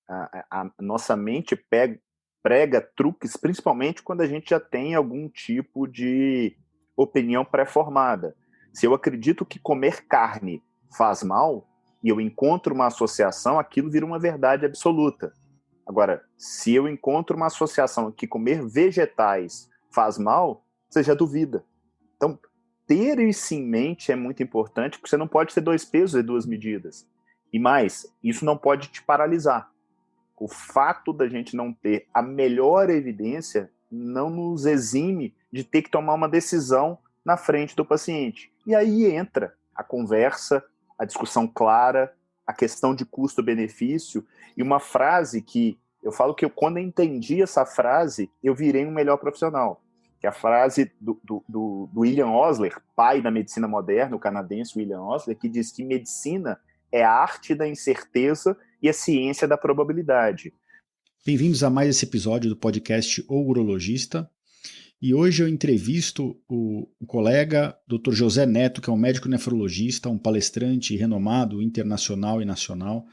A nossa mente prega truques, principalmente quando a gente já tem algum tipo de opinião pré-formada. Se eu acredito que comer carne faz mal e eu encontro uma associação, aquilo vira uma verdade absoluta. Agora, se eu encontro uma associação que comer vegetais faz mal, você já duvida. Então, ter isso em mente é muito importante, porque você não pode ter dois pesos e duas medidas. E mais, isso não pode te paralisar. O fato da gente não ter a melhor evidência não nos exime de ter que tomar uma decisão na frente do paciente. E aí entra a conversa, a discussão clara, a questão de custo-benefício, e uma frase que eu falo que quando eu entendi essa frase, eu virei um melhor profissional. Que é a frase do William Osler, pai da medicina moderna, o canadense William Osler, que diz que medicina é a arte da incerteza e a ciência da probabilidade. Bem-vindos a mais esse episódio do podcast O Urologista. E hoje eu entrevisto o colega Dr. José Neto, que é um médico nefrologista, um palestrante renomado internacional e nacional.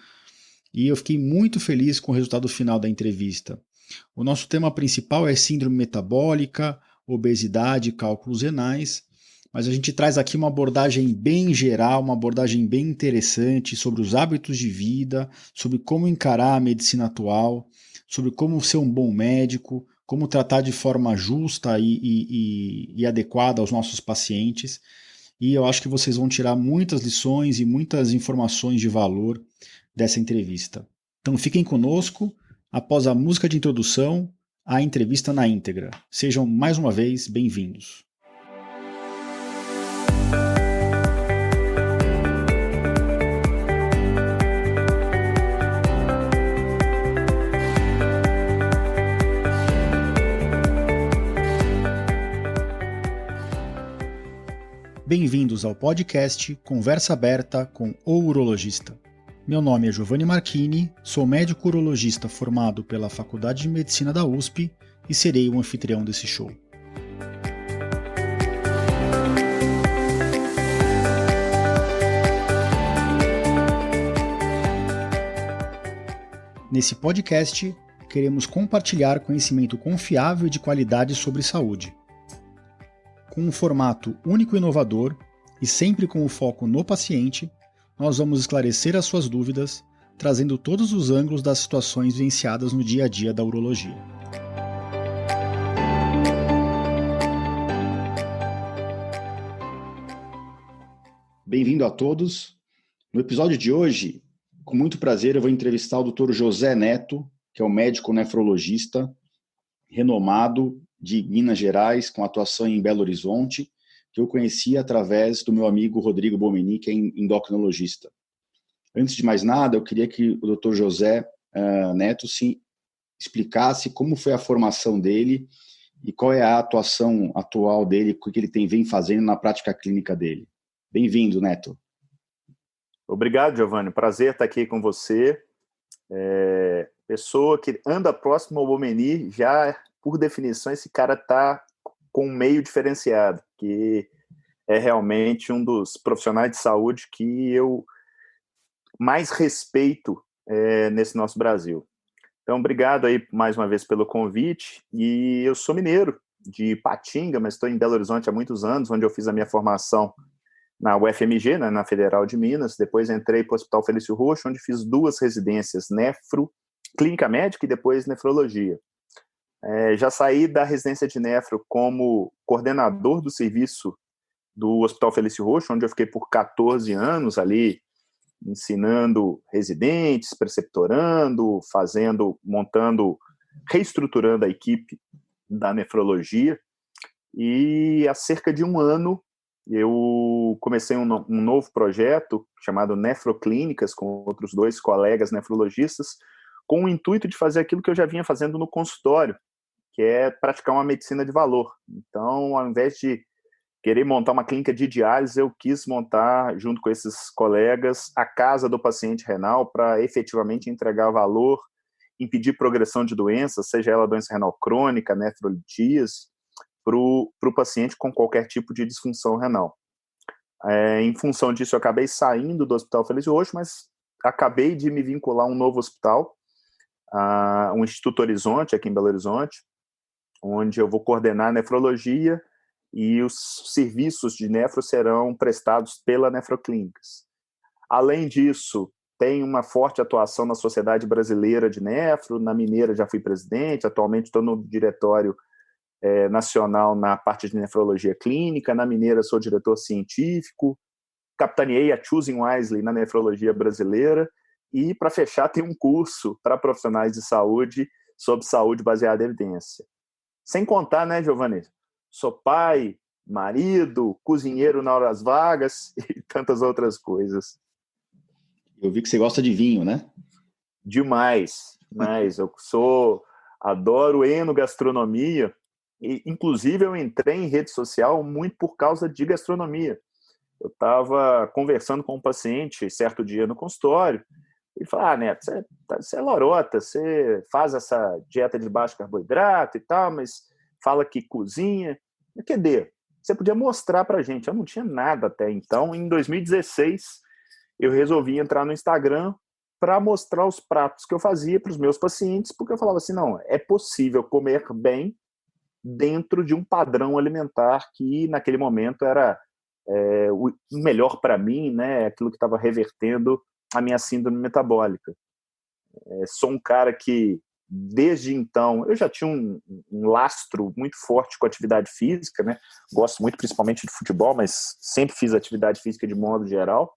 E eu fiquei muito feliz com o resultado final da entrevista. O nosso tema principal é síndrome metabólica, obesidade e cálculos renais, mas a gente traz aqui uma abordagem bem geral, uma abordagem bem interessante sobre os hábitos de vida, sobre como encarar a medicina atual, sobre como ser um bom médico, como tratar de forma justa e adequada aos nossos pacientes. E eu acho que vocês vão tirar muitas lições e muitas informações de valor dessa entrevista. Então fiquem conosco. Após a música de introdução, a entrevista na íntegra. Sejam mais uma vez bem-vindos. Bem-vindos ao podcast Conversa Aberta com o Urologista. Meu nome é Giovanni Marchini, sou médico urologista formado pela Faculdade de Medicina da USP e serei o anfitrião desse show. Nesse podcast, queremos compartilhar conhecimento confiável e de qualidade sobre saúde. Com um formato único e inovador, e sempre com o foco no paciente, nós vamos esclarecer as suas dúvidas, trazendo todos os ângulos das situações vivenciadas no dia a dia da urologia. Bem-vindo a todos. No episódio de hoje, com muito prazer, eu vou entrevistar o Dr. José Neto, que é um médico nefrologista renomado de Minas Gerais, com atuação em Belo Horizonte, que eu conheci através do meu amigo Rodrigo Bomeni, que é endocrinologista. Antes de mais nada, eu queria que o Dr. José Neto se explicasse como foi a formação dele e qual é a atuação atual dele, o que ele vem fazendo na prática clínica dele. Bem-vindo, Neto. Obrigado, Giovanni. Prazer estar aqui com você. Pessoa que anda próximo ao Bomeni, já, por definição, esse cara está com um meio diferenciado, que é realmente um dos profissionais de saúde que eu mais respeito nesse nosso Brasil. Então, obrigado aí mais uma vez pelo convite. E eu sou mineiro, de Ipatinga, mas estou em Belo Horizonte há muitos anos, onde eu fiz a minha formação na UFMG, né, na Federal de Minas. Depois entrei para o Hospital Felício Roxo, onde fiz 2 residências, clínica médica e depois nefrologia. Já saí da residência de nefro como coordenador do serviço do Hospital Felício Roxo, onde eu fiquei por 14 anos ali, ensinando residentes, preceptorando, reestruturando a equipe da nefrologia. E há cerca de um ano eu comecei um novo projeto chamado Nefroclínicas, com outros 2 colegas nefrologistas, com o intuito de fazer aquilo que eu já vinha fazendo no consultório, que é praticar uma medicina de valor. Então, ao invés de querer montar uma clínica de diálise, eu quis montar, junto com esses colegas, a casa do paciente renal para efetivamente entregar valor, impedir progressão de doenças, seja ela doença renal crônica, nefrolitíase, para o paciente com qualquer tipo de disfunção renal. Em função disso, eu acabei saindo do Hospital Felício Roxo, mas acabei de me vincular a um novo hospital, o Instituto Horizonte, aqui em Belo Horizonte, onde eu vou coordenar nefrologia e os serviços de nefro serão prestados pela Nefroclínicas. Além disso, tem uma forte atuação na Sociedade Brasileira de Nefro, na Mineira já fui presidente, atualmente estou no diretório nacional na parte de nefrologia clínica, na Mineira sou diretor científico, capitaneei a Choosing Wisely na nefrologia brasileira e, para fechar, tem um curso para profissionais de saúde sobre saúde baseada em evidência. Sem contar, né, Giovanni? Sou pai, marido, cozinheiro na horas vagas e tantas outras coisas. Eu vi que você gosta de vinho, né? Demais, mas eu adoro enogastronomia e, inclusive, eu entrei em rede social muito por causa de gastronomia. Eu estava conversando com um paciente certo dia no consultório e falou, Neto, você é lorota, você faz essa dieta de baixo carboidrato e tal, mas fala que cozinha. Cadê? Você podia mostrar para a gente. Eu não tinha nada até então. Em 2016, eu resolvi entrar no Instagram para mostrar os pratos que eu fazia para os meus pacientes, porque eu falava assim, não, é possível comer bem dentro de um padrão alimentar que, naquele momento, era o melhor para mim, né? Aquilo que estava revertendo a minha síndrome metabólica. Sou um cara que, desde então, eu já tinha um lastro muito forte com a atividade física, né? Gosto muito, principalmente, de futebol, mas sempre fiz atividade física de modo geral.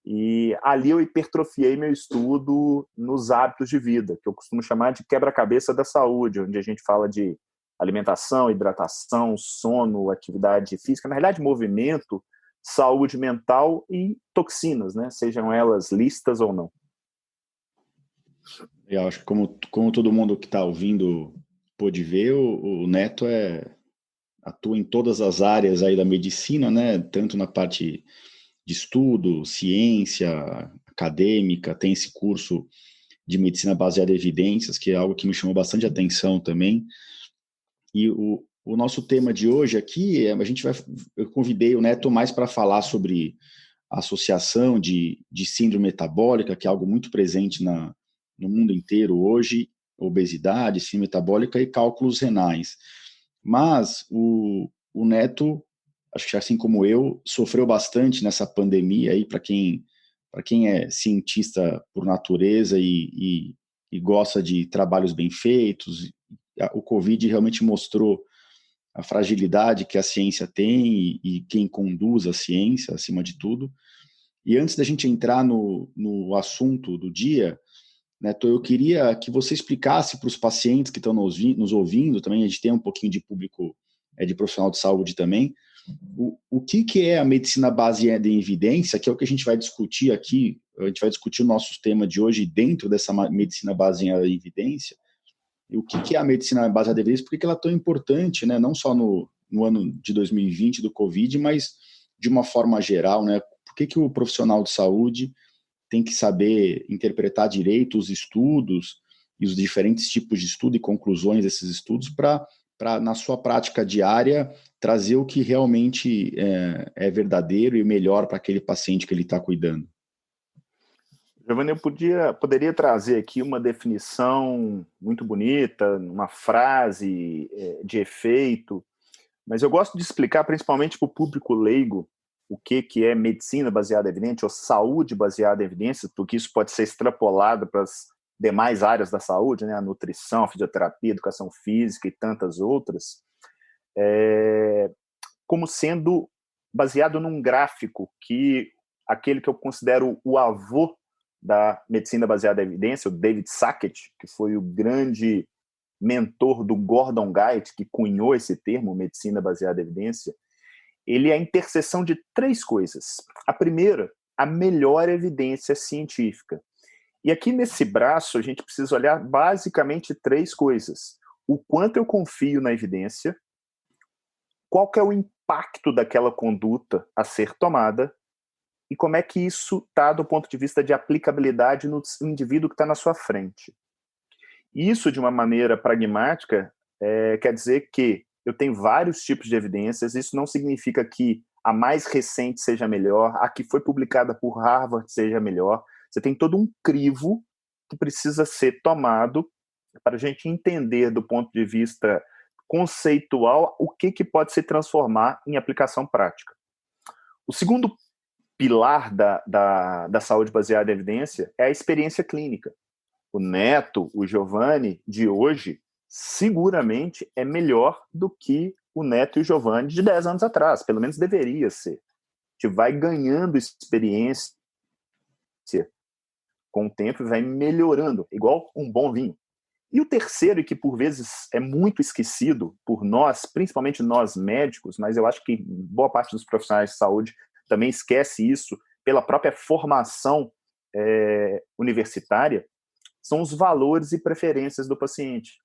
E ali eu hipertrofiei meu estudo nos hábitos de vida, que eu costumo chamar de quebra-cabeça da saúde, onde a gente fala de alimentação, hidratação, sono, atividade física, na realidade, movimento, saúde mental e toxinas, né? Sejam elas listas ou não. Eu acho que como todo mundo que está ouvindo pôde ver, o Neto atua em todas as áreas aí da medicina, né? Tanto na parte de estudo, ciência, acadêmica, tem esse curso de medicina baseada em evidências, que é algo que me chamou bastante atenção também. E o nosso tema de hoje aqui, eu convidei o Neto mais para falar sobre a associação de síndrome metabólica, que é algo muito presente no mundo inteiro hoje, obesidade, síndrome metabólica e cálculos renais. Mas o Neto, acho que assim como eu, sofreu bastante nessa pandemia aí, para quem é cientista por natureza e gosta de trabalhos bem feitos, o Covid realmente mostrou a fragilidade que a ciência tem e quem conduz a ciência, acima de tudo. E antes da gente entrar no assunto do dia, Neto, eu queria que você explicasse para os pacientes que estão nos ouvindo, também a gente tem um pouquinho de público de profissional de saúde também, o que é a medicina baseada em evidência, que é o que a gente vai discutir aqui, a gente vai discutir o nosso tema de hoje dentro dessa medicina baseada em evidência, e o que é a medicina baseada em evidência, por que ela é tão importante, né, não só no ano de 2020 do Covid, mas de uma forma geral, né, por que o profissional de saúde tem que saber interpretar direito os estudos e os diferentes tipos de estudo e conclusões desses estudos para, na sua prática diária, trazer o que realmente é verdadeiro e melhor para aquele paciente que ele está cuidando. Giovanni, eu poderia trazer aqui uma definição muito bonita, uma frase de efeito, mas eu gosto de explicar principalmente para o público leigo o que é medicina baseada em evidência ou saúde baseada em evidência, porque isso pode ser extrapolado para as demais áreas da saúde, né? A nutrição, a fisioterapia, a educação física e tantas outras, como sendo baseado num gráfico que aquele que eu considero o avô da medicina baseada em evidência, o David Sackett, que foi o grande mentor do Gordon Guide, que cunhou esse termo, medicina baseada em evidência, ele é a interseção de três coisas. A primeira, a melhor evidência científica. E aqui nesse braço a gente precisa olhar basicamente três coisas. O quanto eu confio na evidência, qual que é o impacto daquela conduta a ser tomada e como é que isso está do ponto de vista de aplicabilidade no indivíduo que está na sua frente. Isso, de uma maneira pragmática, quer dizer que eu tenho vários tipos de evidências, isso não significa que a mais recente seja melhor, a que foi publicada por Harvard seja melhor. Você tem todo um crivo que precisa ser tomado para a gente entender do ponto de vista conceitual o que pode se transformar em aplicação prática. O segundo pilar da saúde baseada em evidência é a experiência clínica. O Neto, o Giovanni de hoje, seguramente é melhor do que o Neto e o Giovanni de 10 anos atrás, pelo menos deveria ser. A gente vai ganhando experiência com o tempo e vai melhorando, igual um bom vinho. E o terceiro, e que por vezes é muito esquecido por nós, principalmente nós médicos, mas eu acho que boa parte dos profissionais de saúde também esquece isso pela própria formação universitária, são os valores e preferências do paciente.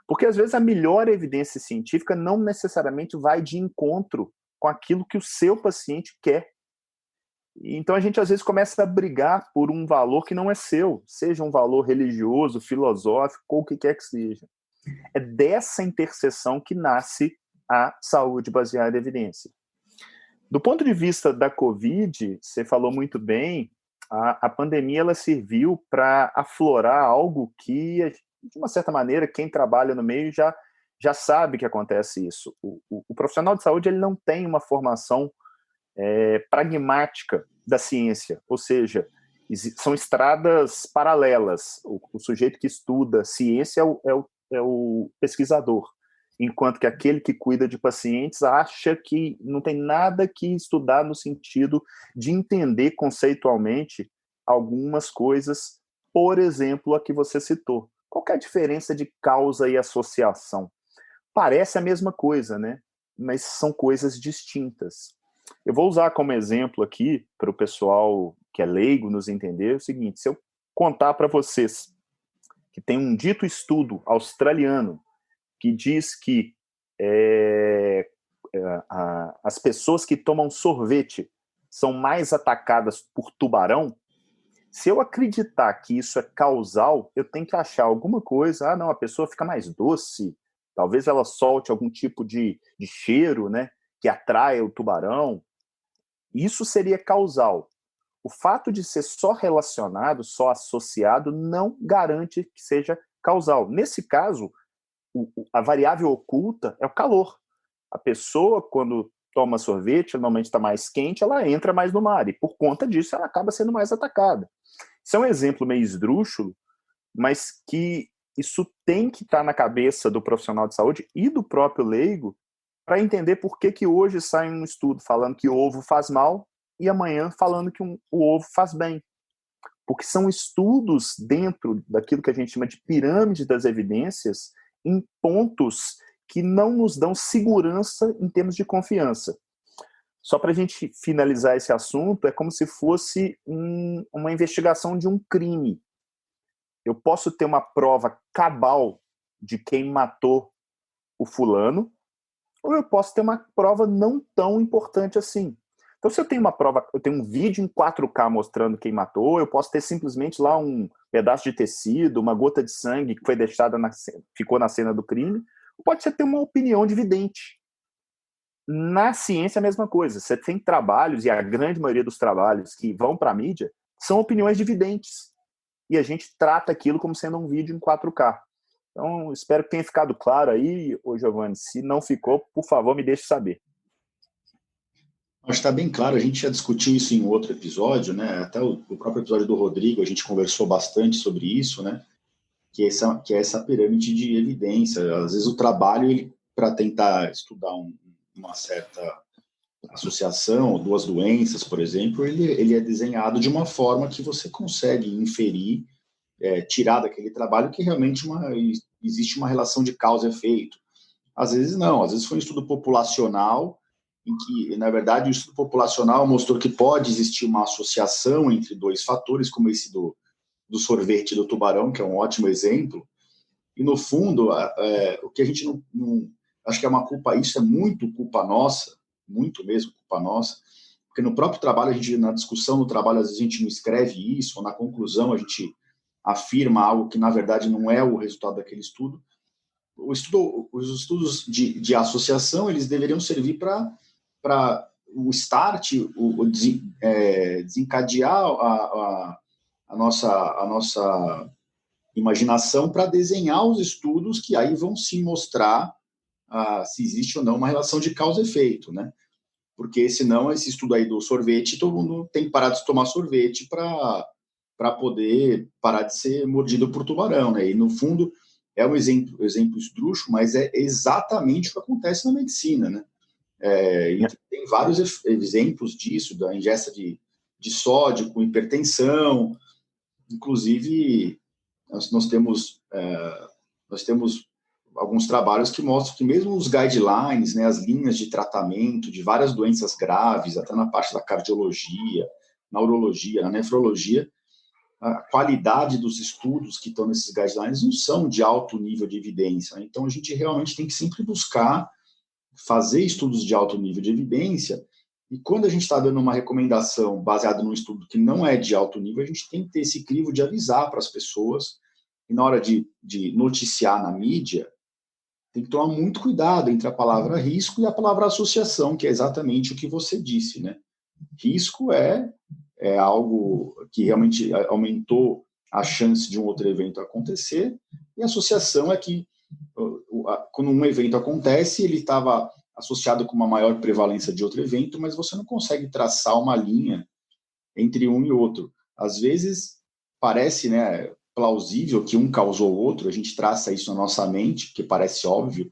Porque às vezes a melhor evidência científica não necessariamente vai de encontro com aquilo que o seu paciente quer. Então a gente às vezes começa a brigar por um valor que não é seu, seja um valor religioso, filosófico, ou o que quer que seja. É dessa interseção que nasce a saúde baseada em evidência. Do ponto de vista da Covid, você falou muito bem, a pandemia ela serviu para aflorar algo que, de uma certa maneira, quem trabalha no meio já sabe que acontece isso. O profissional de saúde ele não tem uma formação pragmática da ciência, ou seja, são estradas paralelas. O sujeito que estuda ciência é o pesquisador, enquanto que aquele que cuida de pacientes acha que não tem nada que estudar no sentido de entender conceitualmente algumas coisas, por exemplo, a que você citou. Qual que é a diferença de causa e associação? Parece a mesma coisa, né? Mas são coisas distintas. Eu vou usar como exemplo aqui, para o pessoal que é leigo nos entender, o seguinte: se eu contar para vocês que tem um dito estudo australiano que diz que as pessoas que tomam sorvete são mais atacadas por tubarão, se eu acreditar que isso é causal, eu tenho que achar alguma coisa, não, a pessoa fica mais doce, talvez ela solte algum tipo de cheiro, né, que atrai o tubarão. Isso seria causal. O fato de ser só relacionado, só associado, não garante que seja causal. Nesse caso, a variável oculta é o calor. A pessoa, quando toma sorvete, normalmente está mais quente, ela entra mais no mar, e por conta disso ela acaba sendo mais atacada. Isso é um exemplo meio esdrúxulo, mas que isso tem que estar na cabeça do profissional de saúde e do próprio leigo para entender por que hoje sai um estudo falando que o ovo faz mal e amanhã falando que o ovo faz bem. Porque são estudos dentro daquilo que a gente chama de pirâmide das evidências em pontos que não nos dão segurança em termos de confiança. Só para a gente finalizar esse assunto, é como se fosse uma investigação de um crime. Eu posso ter uma prova cabal de quem matou o fulano, ou eu posso ter uma prova não tão importante assim. Então, se eu tenho uma prova, eu tenho um vídeo em 4K mostrando quem matou, eu posso ter simplesmente lá um pedaço de tecido, uma gota de sangue que foi deixada ficou na cena do crime, ou pode ser ter uma opinião de vidente. Na ciência, a mesma coisa. Você tem trabalhos, e a grande maioria dos trabalhos que vão para a mídia são opiniões de videntes. E a gente trata aquilo como sendo um vídeo em 4K. Então, espero que tenha ficado claro aí, Giovanni. Se não ficou, por favor, me deixe saber. Acho que está bem claro, a gente já discutiu isso em outro episódio, né? Até o próprio episódio do Rodrigo, a gente conversou bastante sobre isso, né? Que é essa pirâmide de evidência. Às vezes o trabalho, para tentar estudar uma certa associação, duas doenças, por exemplo, ele é desenhado de uma forma que você consegue inferir, tirar daquele trabalho que realmente existe uma relação de causa e efeito. Às vezes não, às vezes foi um estudo populacional em que, na verdade, o estudo populacional mostrou que pode existir uma associação entre dois fatores, como esse do sorvete do tubarão, que é um ótimo exemplo, e, no fundo, o que a gente não acho que é uma culpa, isso é muito culpa nossa, muito mesmo culpa nossa, porque no próprio trabalho, a gente, na discussão no trabalho, às vezes a gente não escreve isso, ou na conclusão a gente afirma algo que, na verdade, não é o resultado daquele estudo. Os estudos de associação, eles deveriam servir para o start, desencadear a nossa imaginação para desenhar os estudos que aí vão sim mostrar se existe ou não uma relação de causa e efeito, né? Porque senão esse estudo aí do sorvete, todo mundo tem que parar de tomar sorvete para poder parar de ser mordido por tubarão, né? E no fundo é um exemplo esdrúxulo, mas é exatamente o que acontece na medicina, né? E tem vários exemplos disso, da ingesta de sódio com hipertensão. Inclusive, nós temos alguns trabalhos que mostram que mesmo os guidelines, né, as linhas de tratamento de várias doenças graves, até na parte da cardiologia, na urologia, na nefrologia, a qualidade dos estudos que estão nesses guidelines não são de alto nível de evidência. Então, a gente realmente tem que sempre buscar fazer estudos de alto nível de evidência, e quando a gente está dando uma recomendação baseada num estudo que não é de alto nível, a gente tem que ter esse crivo de avisar para as pessoas, e na hora de noticiar na mídia, tem que tomar muito cuidado entre a palavra risco e a palavra associação, que é exatamente o que você disse, né? Risco é algo que realmente aumentou a chance de um outro evento acontecer, e a associação é que quando um evento acontece, ele estava associado com uma maior prevalência de outro evento, mas você não consegue traçar uma linha entre um e outro. Às vezes, parece, né, plausível que um causou o outro, a gente traça isso na nossa mente, que parece óbvio,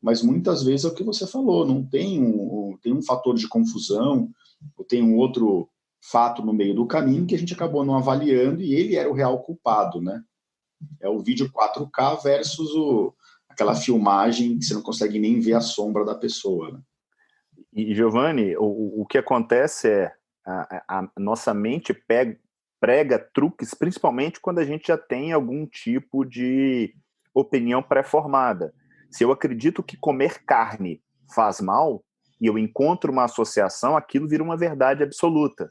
mas muitas vezes é o que você falou, não tem um fator de confusão, ou tem um outro fato no meio do caminho que a gente acabou não avaliando e ele era o real culpado, né? É o vídeo 4K versus aquela filmagem que você não consegue nem ver a sombra da pessoa, né? E, Giovanni, o que acontece é a nossa mente prega truques, principalmente quando a gente já tem algum tipo de opinião pré-formada. Se eu acredito que comer carne faz mal e eu encontro uma associação, aquilo vira uma verdade absoluta.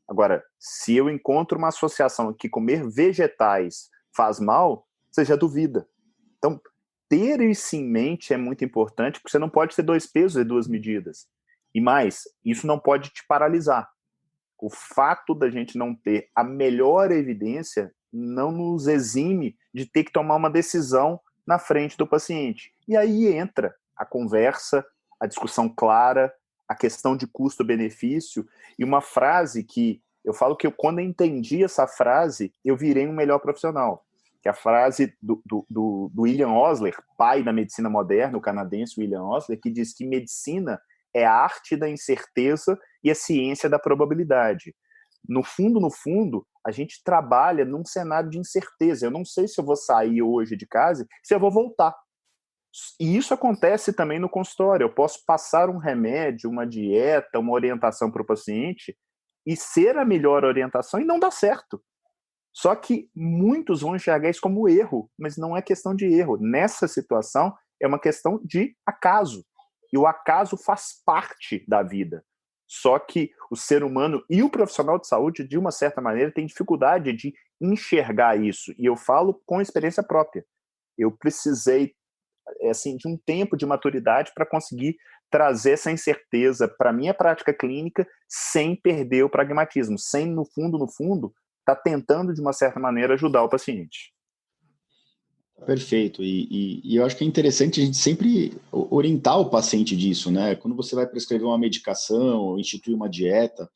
Agora, se eu encontro uma associação que comer vegetais faz mal, você já duvida. Então, ter isso em mente é muito importante, porque você não pode ter dois pesos e duas medidas. E mais, isso não pode te paralisar. O fato da gente não ter a melhor evidência não nos exime de ter que tomar uma decisão na frente do paciente. E aí entra a conversa, a discussão clara, a questão de custo-benefício, e uma frase que eu falo que quando eu entendi essa frase, eu virei um melhor profissional. Que é a frase do William Osler, pai da medicina moderna, o canadense William Osler, que diz que medicina é a arte da incerteza e a ciência da probabilidade. No fundo, a gente trabalha num cenário de incerteza. Eu não sei se eu vou sair hoje de casa, se eu vou voltar. E isso acontece também no consultório. Eu posso passar um remédio, uma dieta, uma orientação para o paciente e ser a melhor orientação e não dar certo. Só que muitos vão enxergar isso como erro, mas não é questão de erro. Nessa situação, é uma questão de acaso. E o acaso faz parte da vida. Só que o ser humano e o profissional de saúde, de uma certa maneira, tem dificuldade de enxergar isso. E eu falo com experiência própria. Eu precisei assim, de um tempo de maturidade para conseguir trazer essa incerteza para a minha prática clínica sem perder o pragmatismo, sem, no fundo, estar tentando, de uma certa maneira, ajudar o paciente. Perfeito. E eu acho que é interessante a gente sempre orientar o paciente disso, né? Quando você vai prescrever uma medicação ou instituir uma dieta,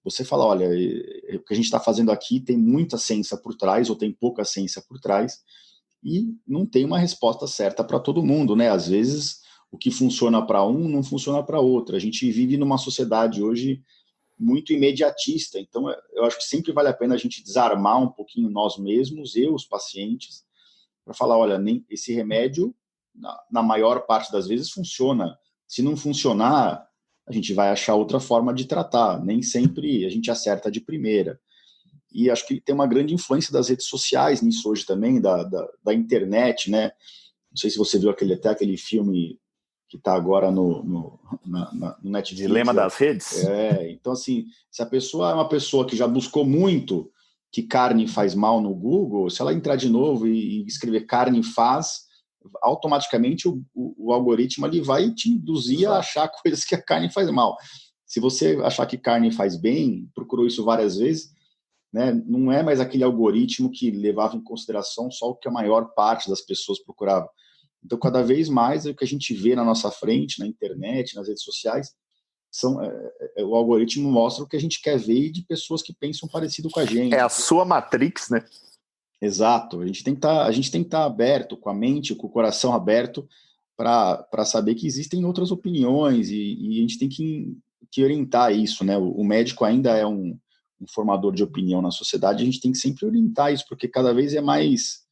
você fala, olha, o que a gente está fazendo aqui tem muita ciência por trás ou tem pouca ciência por trás e não tem uma resposta certa para todo mundo, né? Às vezes, o que funciona para um não funciona para outro. A gente vive numa sociedade hoje muito imediatista, então eu acho que sempre vale a pena a gente desarmar um pouquinho nós mesmos e os pacientes para falar, olha, nem esse remédio, na maior parte das vezes, funciona. Se não funcionar, a gente vai achar outra forma de tratar. Nem sempre a gente acerta de primeira. E acho que tem uma grande influência das redes sociais nisso hoje também, da internet, né? Não sei se você viu até aquele filme que está agora no Netflix. Dilema das redes? Então, assim, se a pessoa é uma pessoa que já buscou muito que carne faz mal no Google, se ela entrar de novo e escrever carne faz, automaticamente o algoritmo ali vai te induzir a achar coisas que a carne faz mal. Se você achar que carne faz bem, procurou isso várias vezes, né? Não é mais aquele algoritmo que levava em consideração só o que a maior parte das pessoas procurava. Então, cada vez mais, o que a gente vê na nossa frente, na internet, nas redes sociais, o algoritmo mostra o que a gente quer ver de pessoas que pensam parecido com a gente. É a sua Matrix, né? Exato. A gente tem que estar aberto, com a mente, com o coração aberto, para saber que existem outras opiniões e a gente tem que orientar isso, né? O médico ainda é um formador de opinião na sociedade, a gente tem que sempre orientar isso, porque cada vez é mais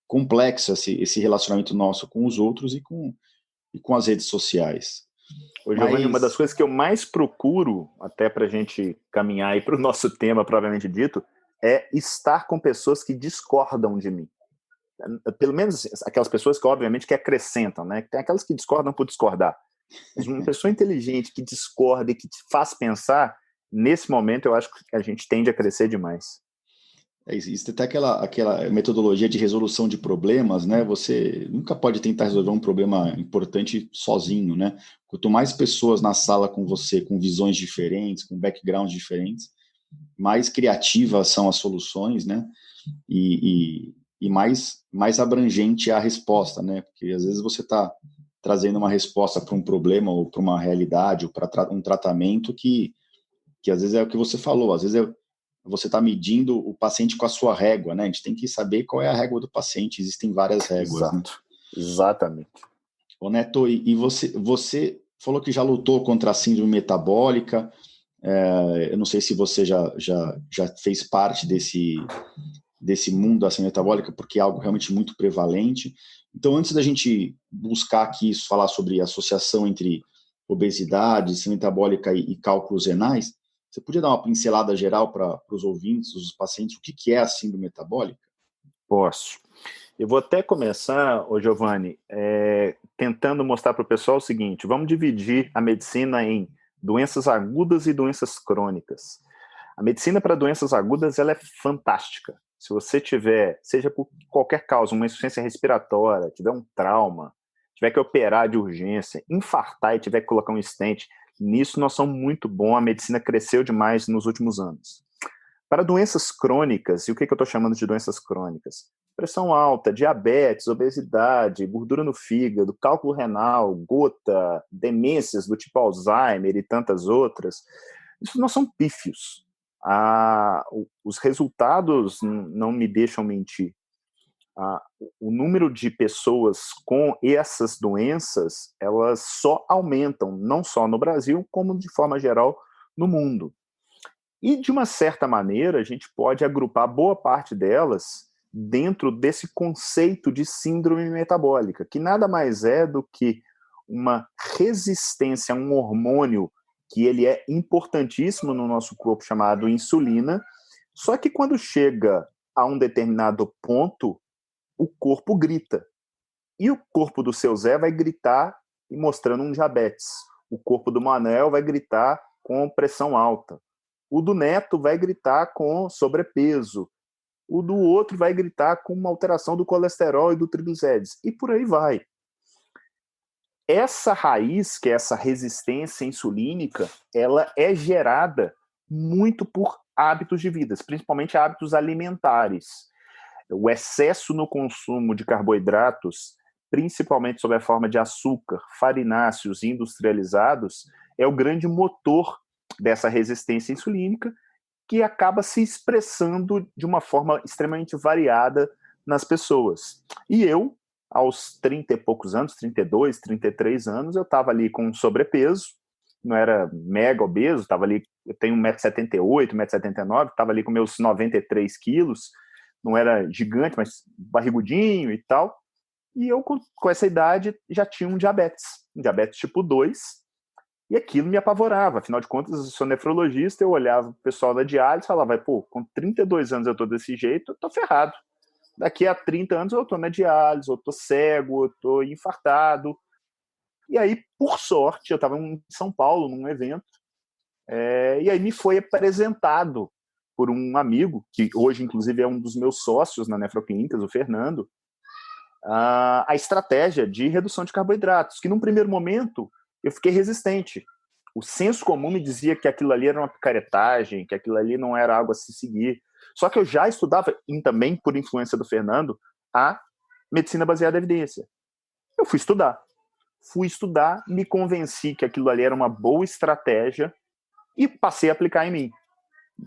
complexo esse relacionamento nosso com os outros e com as redes sociais. Ô, Giovanni, uma das coisas que eu mais procuro, até para a gente caminhar aí para o nosso tema propriamente dito, é estar com pessoas que discordam de mim. Pelo menos aquelas pessoas que, obviamente, que acrescentam, né? Tem aquelas que discordam por discordar. Mas uma pessoa inteligente que discorda e que te faz pensar, nesse momento eu acho que a gente tende a crescer demais. Existe até aquela metodologia de resolução de problemas, né? Você nunca pode tentar resolver um problema importante sozinho, né? Quanto mais pessoas na sala com você, com visões diferentes, com backgrounds diferentes, mais criativas são as soluções, né? E mais abrangente é a resposta, né? Porque às vezes você está trazendo uma resposta para um problema ou para uma realidade ou para um tratamento que às vezes é o que você falou, às vezes você está medindo o paciente com a sua régua, né? A gente tem que saber qual é a régua do paciente, existem várias réguas. Exato, né? Exatamente. Ô Neto, e você falou que já lutou contra a síndrome metabólica, eu não sei se você já fez parte desse mundo da síndrome metabólica, porque é algo realmente muito prevalente. Então, antes da gente buscar aqui falar sobre a associação entre obesidade, síndrome metabólica e cálculos renais, você podia dar uma pincelada geral para os ouvintes, os pacientes, o que é a síndrome metabólica? Posso. Eu vou até começar, Giovanni, tentando mostrar para o pessoal o seguinte: vamos dividir a medicina em doenças agudas e doenças crônicas. A medicina para doenças agudas ela é fantástica. Se você tiver, seja por qualquer causa, uma insuficiência respiratória, tiver um trauma, tiver que operar de urgência, infartar e tiver que colocar um stent, nisso nós somos muito bons, a medicina cresceu demais nos últimos anos. Para doenças crônicas, e o que eu estou chamando de doenças crônicas? Pressão alta, diabetes, obesidade, gordura no fígado, cálculo renal, gota, demências do tipo Alzheimer e tantas outras, isso não são pífios. Os resultados não me deixam mentir. O número de pessoas com essas doenças, elas só aumentam, não só no Brasil, como de forma geral no mundo. E, de uma certa maneira, a gente pode agrupar boa parte delas dentro desse conceito de síndrome metabólica, que nada mais é do que uma resistência a um hormônio que ele é importantíssimo no nosso corpo, chamado insulina, só que quando chega a um determinado ponto, o corpo grita. E o corpo do seu Zé vai gritar e mostrando um diabetes. O corpo do Manuel vai gritar com pressão alta. O do Neto vai gritar com sobrepeso. O do outro vai gritar com uma alteração do colesterol e do triglicérides. E por aí vai. Essa raiz, que é essa resistência insulínica, ela é gerada muito por hábitos de vida, principalmente hábitos alimentares. O excesso no consumo de carboidratos, principalmente sob a forma de açúcar, farináceos e industrializados, é o grande motor dessa resistência insulínica, que acaba se expressando de uma forma extremamente variada nas pessoas. E eu, aos 30 e poucos anos, 32, 33 anos, eu estava ali com sobrepeso, não era mega obeso, estava ali, eu tenho 1,78m, 1,79m, estava ali com meus 93 quilos, não era gigante, mas barrigudinho e tal. E eu, com essa idade, já tinha um diabetes tipo 2, e aquilo me apavorava. Afinal de contas, eu sou nefrologista, eu olhava o pessoal da diálise e falava, pô, com 32 anos eu tô desse jeito, eu tô ferrado. Daqui a 30 anos eu tô na diálise, eu tô cego, eu tô infartado. E aí, por sorte, eu estava em São Paulo, num evento, e aí me foi apresentado por um amigo, que hoje, inclusive, é um dos meus sócios na Nefroclínicas, o Fernando, a estratégia de redução de carboidratos, que num primeiro momento eu fiquei resistente. O senso comum me dizia que aquilo ali era uma picaretagem, que aquilo ali não era algo a se seguir. Só que eu já estudava, e também por influência do Fernando, a medicina baseada em evidência. Eu fui estudar, me convenci que aquilo ali era uma boa estratégia e passei a aplicar em mim.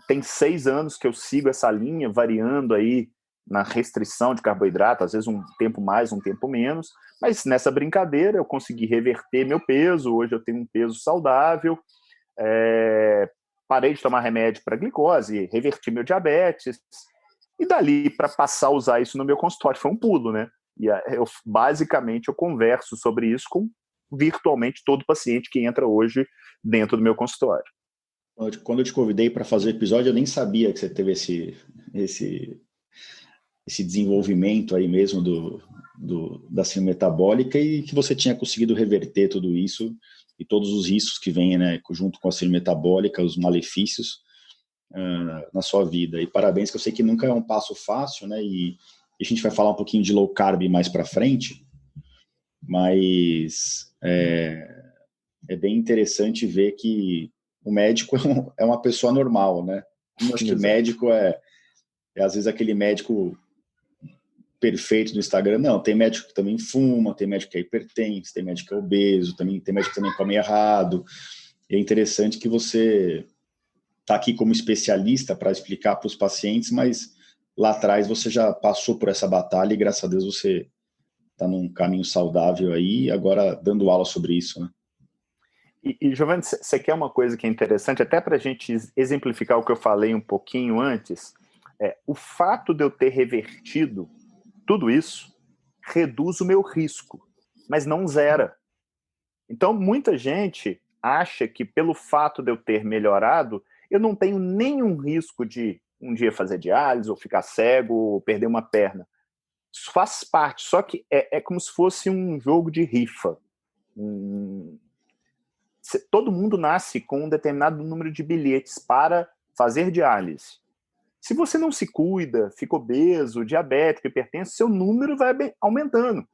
Tem 6 anos que eu sigo essa linha, variando aí na restrição de carboidrato, às vezes um tempo mais, um tempo menos, mas nessa brincadeira eu consegui reverter meu peso, hoje eu tenho um peso saudável, parei de tomar remédio para glicose, reverti meu diabetes, e dali para passar a usar isso no meu consultório foi um pulo, né? E basicamente eu converso sobre isso com virtualmente todo paciente que entra hoje dentro do meu consultório. Quando eu te convidei para fazer o episódio, eu nem sabia que você teve esse desenvolvimento aí mesmo da síndrome metabólica e que você tinha conseguido reverter tudo isso e todos os riscos que vêm, né, junto com a síndrome metabólica, os malefícios na sua vida. E parabéns, que eu sei que nunca é um passo fácil, né, e a gente vai falar um pouquinho de low carb mais para frente, mas é bem interessante ver que o médico é uma pessoa normal, né? Eu acho que médico às vezes aquele médico perfeito do Instagram. Não, tem médico que também fuma, tem médico que é hipertenso, tem médico que é obeso, tem médico que também come errado. E é interessante que você está aqui como especialista para explicar para os pacientes, mas lá atrás você já passou por essa batalha e graças a Deus você está num caminho saudável aí, agora dando aula sobre isso, né? E Giovanni, você quer uma coisa que é interessante, até para a gente exemplificar o que eu falei um pouquinho antes, o fato de eu ter revertido tudo isso reduz o meu risco, mas não zera. Então, muita gente acha que pelo fato de eu ter melhorado, eu não tenho nenhum risco de um dia fazer diálise, ou ficar cego, ou perder uma perna. Isso faz parte, só que é como se fosse um jogo de rifa. Todo mundo nasce com um determinado número de bilhetes para fazer diálise. Se você não se cuida, fica obeso, diabético, hipertenso, seu número vai aumentando.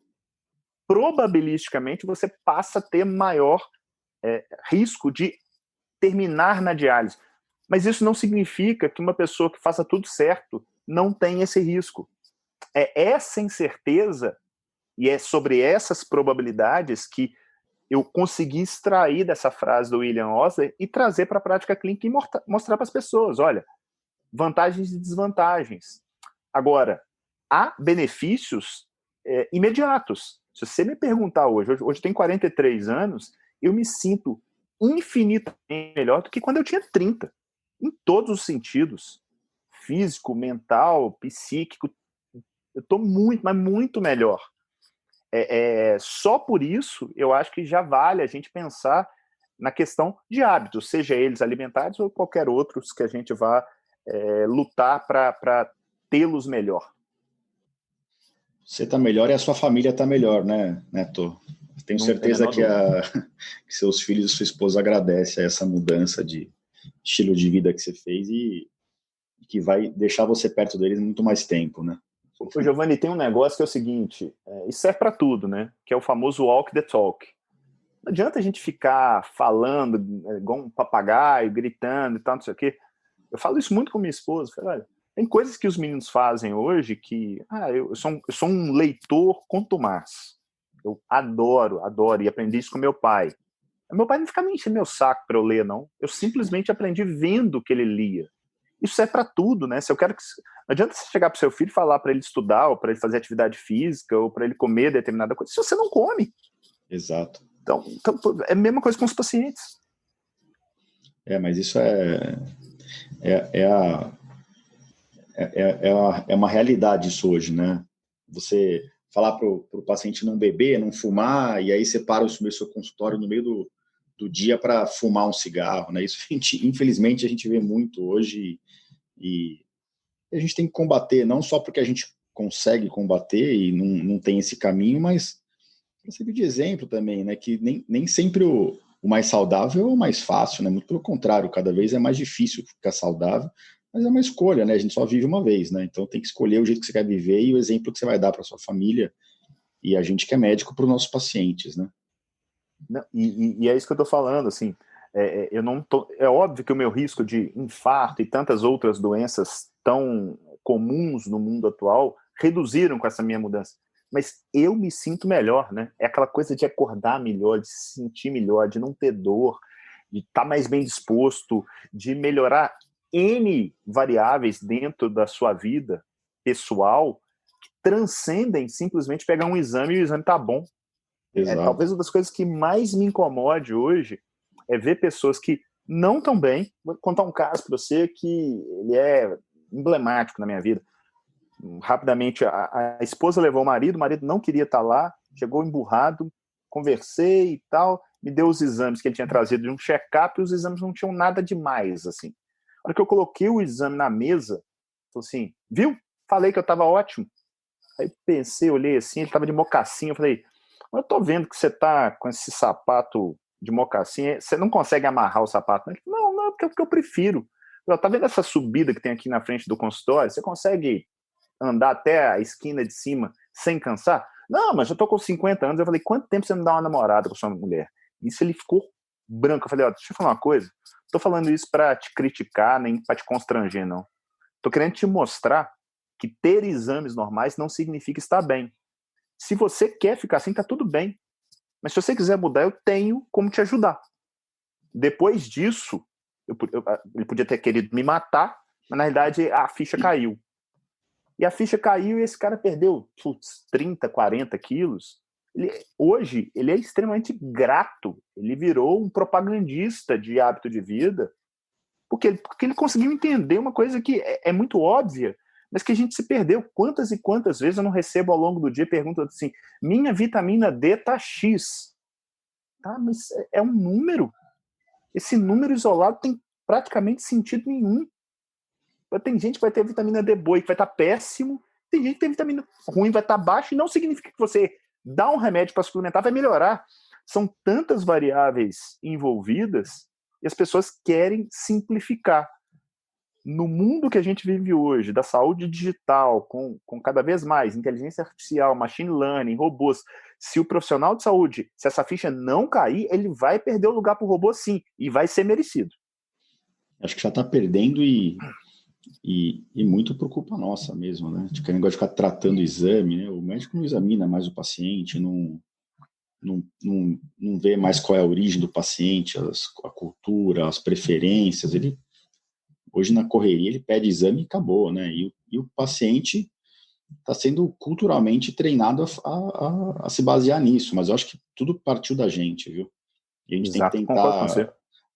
Probabilisticamente, você passa a ter maior risco de terminar na diálise. Mas isso não significa que uma pessoa que faça tudo certo não tenha esse risco. É essa incerteza e é sobre essas probabilidades que eu consegui extrair dessa frase do William Osler e trazer para a prática clínica e mostrar para as pessoas, olha, vantagens e desvantagens. Agora, há benefícios imediatos. Se você me perguntar hoje eu tenho 43 anos, eu me sinto infinitamente melhor do que quando eu tinha 30, em todos os sentidos, físico, mental, psíquico, eu estou muito, mas muito melhor. Só por isso, eu acho que já vale a gente pensar na questão de hábitos, seja eles alimentares ou qualquer outros que a gente vá lutar para tê-los melhor. Você está melhor e a sua família está melhor, né, Neto? Tenho certeza que seus filhos e sua esposa agradecem a essa mudança de estilo de vida que você fez e que vai deixar você perto deles muito mais tempo, né? O Giovanni, tem um negócio que é o seguinte, isso serve para tudo, né? Que é o famoso walk the talk. Não adianta a gente ficar falando igual um papagaio, gritando e tal, não sei o quê. Eu falo isso muito com minha esposa. Falo, olha, tem coisas que os meninos fazem hoje que... eu sou um leitor contumaz. Eu adoro, e aprendi isso com meu pai. Meu pai não ficava me enchendo meu saco para eu ler, não. Eu simplesmente aprendi vendo o que ele lia. Isso é para tudo, né? Se eu quero que... Não adianta você chegar para o seu filho e falar para ele estudar, ou para ele fazer atividade física, ou para ele comer determinada coisa, se você não come. Exato. Então é a mesma coisa com os pacientes. Mas isso é uma realidade isso hoje, né? Você falar para o paciente não beber, não fumar, e aí você para o seu consultório no meio do dia para fumar um cigarro, né? Isso, infelizmente, a gente vê muito hoje e a gente tem que combater, não só porque a gente consegue combater e não tem esse caminho, mas para servir de exemplo também, né? Que nem sempre o mais saudável é o mais fácil, né? Muito pelo contrário, cada vez é mais difícil ficar saudável, mas é uma escolha, né? A gente só vive uma vez, né? Então tem que escolher o jeito que você quer viver e o exemplo que você vai dar para sua família e a gente que é médico para os nossos pacientes, né? Não, e é isso que eu estou falando, assim, eu não tô, é óbvio que o meu risco de infarto e tantas outras doenças tão comuns no mundo atual reduziram com essa minha mudança. Mas eu me sinto melhor, né? É aquela coisa de acordar melhor, de se sentir melhor, de não ter dor, de estar mais bem disposto, de melhorar N variáveis dentro da sua vida pessoal que transcendem simplesmente pegar um exame e o exame tá bom. Talvez uma das coisas que mais me incomode hoje é ver pessoas que não estão bem. Vou contar um caso para você que ele é emblemático na minha vida. Rapidamente, a esposa levou o marido não queria estar lá, chegou emburrado, conversei e tal, me deu os exames que ele tinha trazido de um check-up e os exames não tinham nada demais, assim. Na hora que eu coloquei o exame na mesa, falei assim, viu? Falei que eu estava ótimo. Aí pensei, olhei assim, ele estava de mocassim, eu falei, eu tô vendo que você tá com esse sapato de mocassim, você não consegue amarrar o sapato, né? Não, porque eu prefiro. Tá vendo essa subida que tem aqui na frente do consultório? Você consegue andar até a esquina de cima sem cansar? Não, mas eu tô com 50 anos. Eu falei, quanto tempo você não dá uma namorada com sua mulher? Isso ele ficou branco. Eu falei, ó, deixa eu falar uma coisa. Tô falando isso pra te criticar, nem pra te constranger, não. Tô querendo te mostrar que ter exames normais não significa estar bem. Se você quer ficar assim, tá tudo bem. Mas se você quiser mudar, eu tenho como te ajudar. Depois disso, ele podia ter querido me matar, mas na realidade a ficha caiu. E a ficha caiu e esse cara perdeu 30, 40 quilos. Hoje, ele é extremamente grato. Ele virou um propagandista de hábito de vida, porque ele conseguiu entender uma coisa que é muito óbvia, mas que a gente se perdeu. Quantas e quantas vezes eu não recebo ao longo do dia perguntas assim, minha vitamina D tá X. Tá, mas é um número. Esse número isolado tem praticamente sentido nenhum. Tem gente que vai ter vitamina D boa e que vai estar péssimo, tem gente que tem vitamina ruim vai estar baixo, e não significa que você dá um remédio para suplementar vai melhorar. São tantas variáveis envolvidas e as pessoas querem simplificar. No mundo que a gente vive hoje, da saúde digital, com cada vez mais inteligência artificial, machine learning, robôs, se o profissional de saúde, se essa ficha não cair, ele vai perder o lugar para o robô sim, e vai ser merecido. Acho que já está perdendo e muito por culpa nossa mesmo, né? Tipo, aquele negócio de ficar tratando o exame, né? O médico não examina mais o paciente, não vê mais qual é a origem do paciente, a cultura, as preferências. Ele, hoje na correria, ele pede exame e acabou, né? E o paciente está sendo culturalmente treinado a se basear nisso, mas eu acho que tudo partiu da gente, viu? E a gente Exato, tem que concordo com você.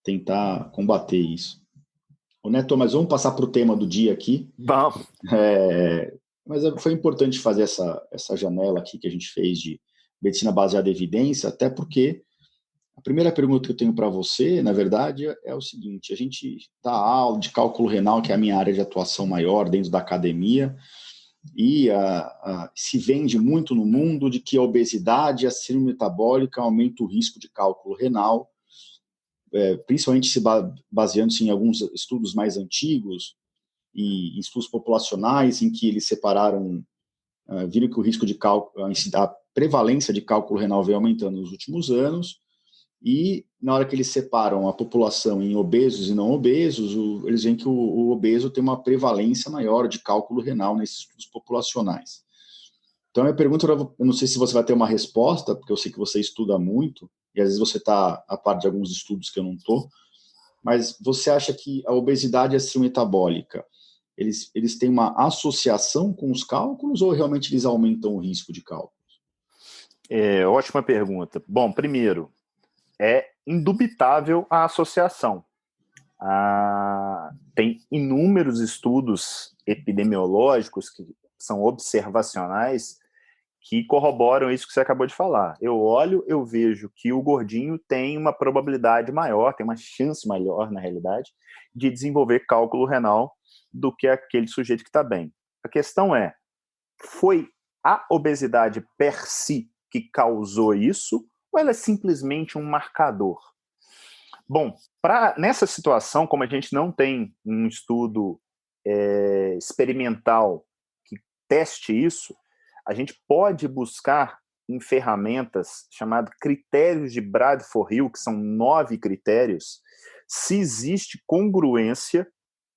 tentar combater isso. Ô Neto, mas vamos passar para o tema do dia aqui. Vamos. Mas foi importante fazer essa janela aqui que a gente fez de medicina baseada em evidência, até porque a primeira pergunta que eu tenho para você, na verdade, é o seguinte: a gente dá aula de cálculo renal, que é a minha área de atuação maior dentro da academia, e se vende muito no mundo de que a obesidade e a síndrome metabólica aumentam o risco de cálculo renal, principalmente se baseando-se em alguns estudos mais antigos e estudos populacionais em que eles separaram, viram que o risco de cálculo, a prevalência de cálculo renal veio aumentando nos últimos anos, e na hora que eles separam a população em obesos e não obesos, eles veem que o obeso tem uma prevalência maior de cálculo renal nesses estudos populacionais. Então, a minha pergunta, eu não sei se você vai ter uma resposta, porque eu sei que você estuda muito, e às vezes você está a par de alguns estudos que eu não estou, mas você acha que a obesidade e a síndrome metabólica, eles têm uma associação com os cálculos ou realmente eles aumentam o risco de cálculos? Ótima pergunta. Bom, primeiro, é indubitável a associação. Tem inúmeros estudos epidemiológicos que são observacionais que corroboram isso que você acabou de falar. Eu olho, eu vejo que o gordinho tem uma probabilidade maior, tem uma chance maior, na realidade, de desenvolver cálculo renal do que aquele sujeito que está bem. A questão é, foi a obesidade per si que causou isso, ou ela é simplesmente um marcador? Bom, nessa situação, como a gente não tem um estudo experimental que teste isso, a gente pode buscar em ferramentas chamadas critérios de Bradford-Hill, que são 9 critérios, se existe congruência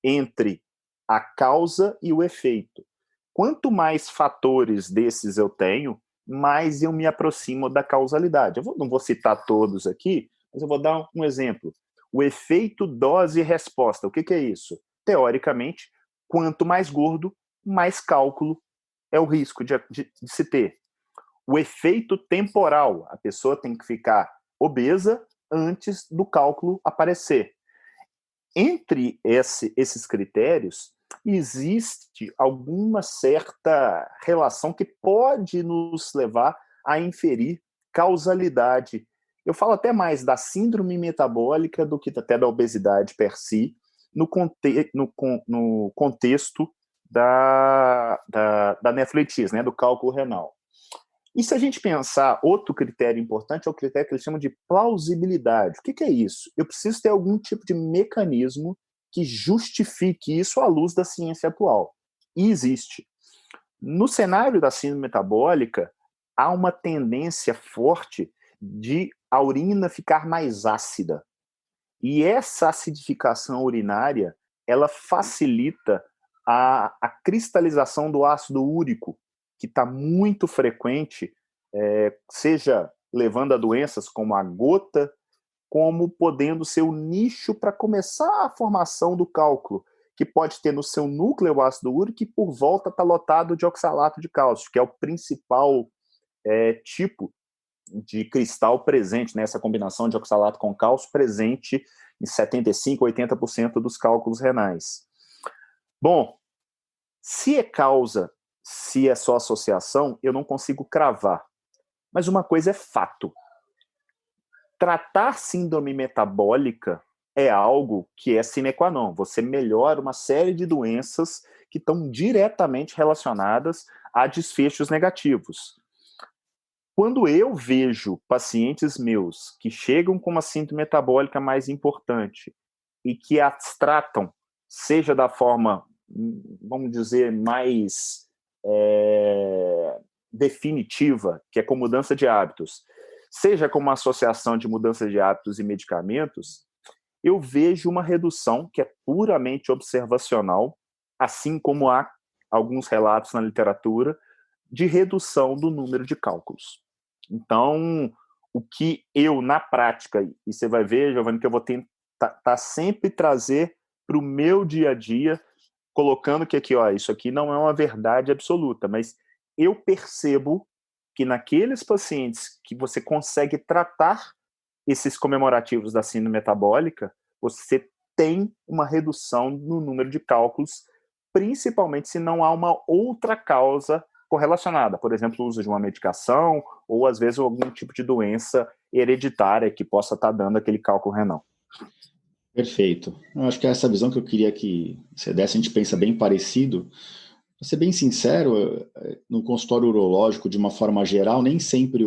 entre a causa e o efeito. Quanto mais fatores desses eu tenho, mais eu me aproximo da causalidade. Não vou citar todos aqui, mas eu vou dar um exemplo. O efeito dose-resposta. O que é isso? Teoricamente, quanto mais gordo, mais cálculo é o risco de se ter. O efeito temporal. A pessoa tem que ficar obesa antes do cálculo aparecer. Entre esses critérios, existe alguma certa relação que pode nos levar a inferir causalidade. Eu falo até mais da síndrome metabólica do que até da obesidade per si, no contexto da nefritis, né, do cálculo renal. E se a gente pensar, outro critério importante é o critério que eles chamam de plausibilidade. O que é isso? Eu preciso ter algum tipo de mecanismo que justifique isso à luz da ciência atual. E existe. No cenário da síndrome metabólica, há uma tendência forte de a urina ficar mais ácida. E essa acidificação urinária, ela facilita a cristalização do ácido úrico, que está muito frequente, seja levando a doenças como a gota, como podendo ser o nicho para começar a formação do cálculo, que pode ter no seu núcleo o ácido úrico e por volta está lotado de oxalato de cálcio, que é o principal tipo de cristal presente, né, essa combinação de oxalato com cálcio presente em 75%, 80% dos cálculos renais. Bom, se é causa, se é só associação, eu não consigo cravar. Mas uma coisa é fato. Tratar síndrome metabólica é algo que é sine qua non. Você melhora uma série de doenças que estão diretamente relacionadas a desfechos negativos. Quando eu vejo pacientes meus que chegam com uma síndrome metabólica mais importante e que as tratam, seja da forma, vamos dizer, mais definitiva, que é com mudança de hábitos, seja com uma associação de mudança de hábitos e medicamentos, eu vejo uma redução que é puramente observacional, assim como há alguns relatos na literatura de redução do número de cálculos. Então, o que eu, na prática, e você vai ver, Giovanni, que eu vou tentar sempre trazer para o meu dia a dia, colocando que aqui, ó, isso aqui não é uma verdade absoluta, mas eu percebo que naqueles pacientes que você consegue tratar esses comemorativos da síndrome metabólica, você tem uma redução no número de cálculos, principalmente se não há uma outra causa correlacionada, por exemplo, o uso de uma medicação ou, às vezes, algum tipo de doença hereditária que possa estar dando aquele cálculo renal. Perfeito. Eu acho que é essa visão que eu queria que você desse, a gente pensa bem parecido. Para ser bem sincero, no consultório urológico, de uma forma geral, nem sempre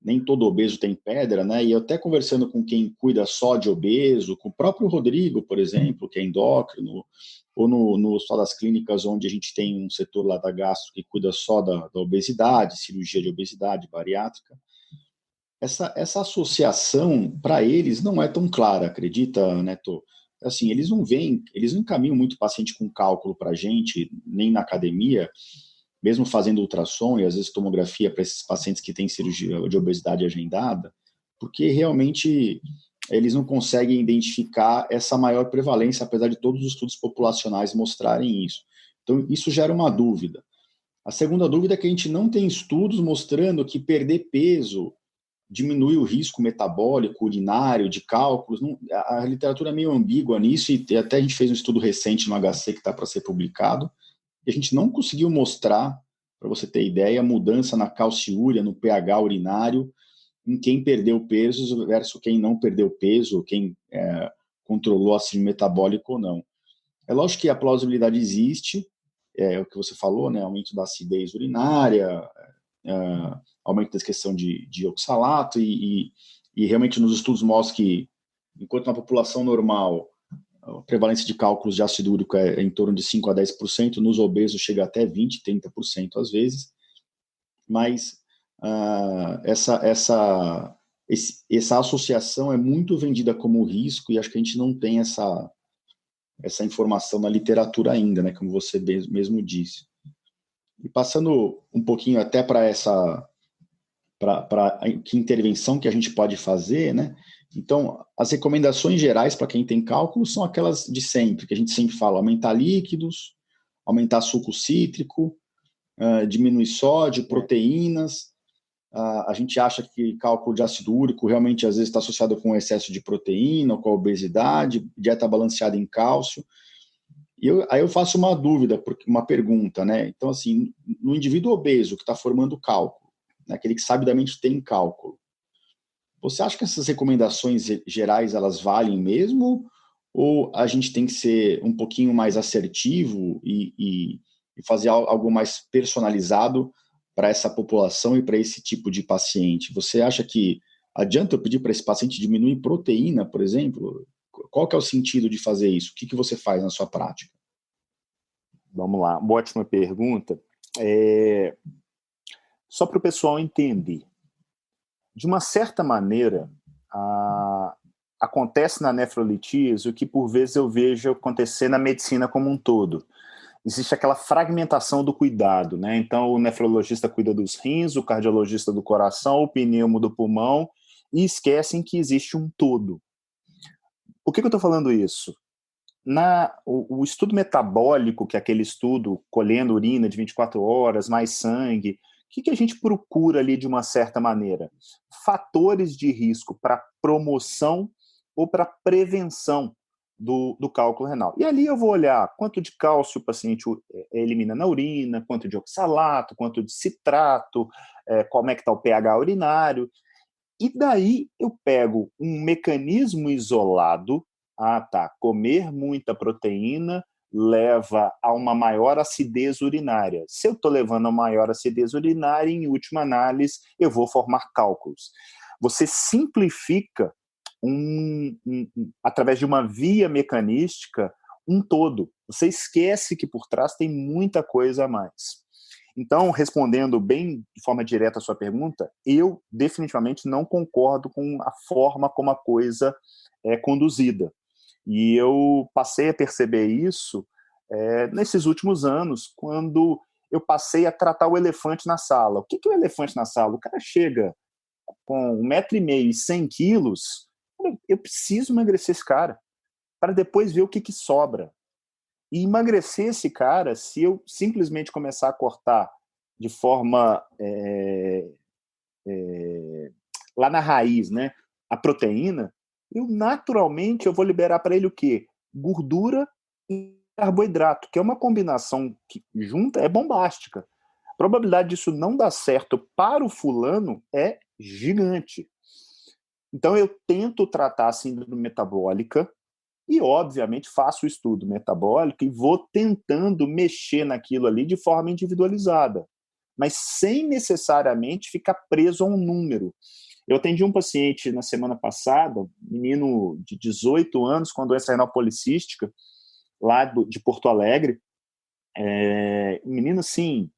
nem todo obeso tem pedra, né? E eu até conversando com quem cuida só de obeso, com o próprio Rodrigo, por exemplo, que é endócrino, ou no Hospital das Clínicas, onde a gente tem um setor lá da gastro que cuida só da obesidade, cirurgia de obesidade bariátrica. Essa associação, para eles, não é tão clara, acredita, Neto? Assim, eles não encaminham muito paciente com cálculo para a gente, nem na academia, mesmo fazendo ultrassom e às vezes tomografia para esses pacientes que têm cirurgia de obesidade agendada, porque realmente eles não conseguem identificar essa maior prevalência, apesar de todos os estudos populacionais mostrarem isso. Então, isso gera uma dúvida. A segunda dúvida é que a gente não tem estudos mostrando que perder peso diminui o risco metabólico, urinário, de cálculos. A literatura é meio ambígua nisso, e até a gente fez um estudo recente no HC que está para ser publicado, e a gente não conseguiu mostrar, para você ter ideia, a mudança na calciúria, no pH urinário, em quem perdeu peso versus quem não perdeu peso, quem controlou a síndrome metabólica ou não. É lógico que a plausibilidade existe, é o que você falou, né? Aumento da acidez urinária, aumento da questão de oxalato, e realmente nos estudos mostram que, enquanto na população normal a prevalência de cálculos de ácido úrico é em torno de 5 a 10%, nos obesos chega até 20, 30% às vezes, mas essa associação é muito vendida como risco, e acho que a gente não tem essa informação na literatura ainda, né, como você mesmo disse. E passando um pouquinho até para que intervenção que a gente pode fazer, né? Então, as recomendações gerais para quem tem cálculo são aquelas de sempre, que a gente sempre fala: aumentar líquidos, aumentar suco cítrico, diminuir sódio, proteínas. A gente acha que cálculo de ácido úrico realmente às vezes está associado com excesso de proteína, com a obesidade, dieta balanceada em cálcio. Aí eu faço uma dúvida, uma pergunta, né? Então, assim, no indivíduo obeso que está formando cálculo, né, aquele que sabidamente tem cálculo, você acha que essas recomendações gerais, elas valem mesmo? Ou a gente tem que ser um pouquinho mais assertivo e fazer algo mais personalizado para essa população e para esse tipo de paciente? Você acha que adianta eu pedir para esse paciente diminuir proteína, por exemplo? Qual que é o sentido de fazer isso? O que você faz na sua prática? Vamos lá, uma ótima pergunta. Só para o pessoal entender. De uma certa maneira, acontece na nefrolitíase o que por vezes eu vejo acontecer na medicina como um todo. Existe aquela fragmentação do cuidado, né? Então o nefrologista cuida dos rins, o cardiologista do coração, o pneumo do pulmão, e esquecem que existe um todo. Por que eu estou falando isso? O estudo metabólico, que é aquele estudo colhendo urina de 24 horas, mais sangue, o que a gente procura ali de uma certa maneira? Fatores de risco para promoção ou para prevenção do cálculo renal. E ali eu vou olhar quanto de cálcio o paciente elimina na urina, quanto de oxalato, quanto de citrato, como é que está o pH urinário. E daí eu pego um mecanismo isolado. Comer muita proteína leva a uma maior acidez urinária. Se eu estou levando a maior acidez urinária, em última análise, eu vou formar cálculos. Você simplifica, através de uma via mecanística, um todo. Você esquece que por trás tem muita coisa a mais. Então, respondendo bem de forma direta a sua pergunta, eu definitivamente não concordo com a forma como a coisa é conduzida. E eu passei a perceber isso nesses últimos anos, quando eu passei a tratar o elefante na sala. O que é o elefante na sala? O cara chega com 1,5 m e 100 quilos, eu preciso emagrecer esse cara, para depois ver o que sobra. E emagrecer esse cara, se eu simplesmente começar a cortar de forma lá na raiz, né, a proteína, naturalmente eu vou liberar para ele o quê? Gordura e carboidrato, que é uma combinação que junta é bombástica. A probabilidade disso não dar certo para o fulano é gigante. Então eu tento tratar a síndrome metabólica e, obviamente, faço o estudo metabólico e vou tentando mexer naquilo ali de forma individualizada, mas sem necessariamente ficar preso a um número. Eu atendi um paciente na semana passada, menino de 18 anos com doença renal policística, lá de Porto Alegre. Menino, assim,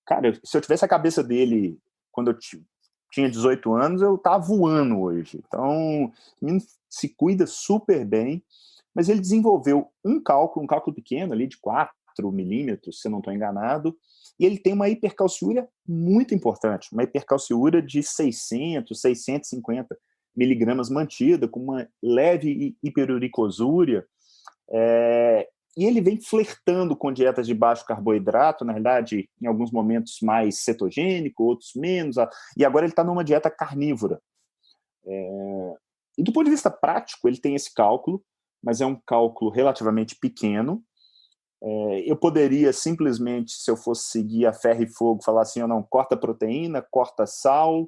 cara, se eu tivesse a cabeça dele quando eu tinha 18 anos, eu tava voando hoje. Então, o menino se cuida super bem, mas ele desenvolveu um cálculo pequeno ali de 4 milímetros, se eu não estou enganado, e ele tem uma hipercalciúria muito importante, uma hipercalciúria de 600, 650 miligramas mantida, com uma leve hiperuricosúria, e ele vem flertando com dietas de baixo carboidrato, na realidade, em alguns momentos mais cetogênico, outros menos, e agora ele está numa dieta carnívora. E do ponto de vista prático, ele tem esse cálculo, mas é um cálculo relativamente pequeno. Eu poderia simplesmente, se eu fosse seguir a ferro e fogo, falar assim, não, corta proteína, corta sal,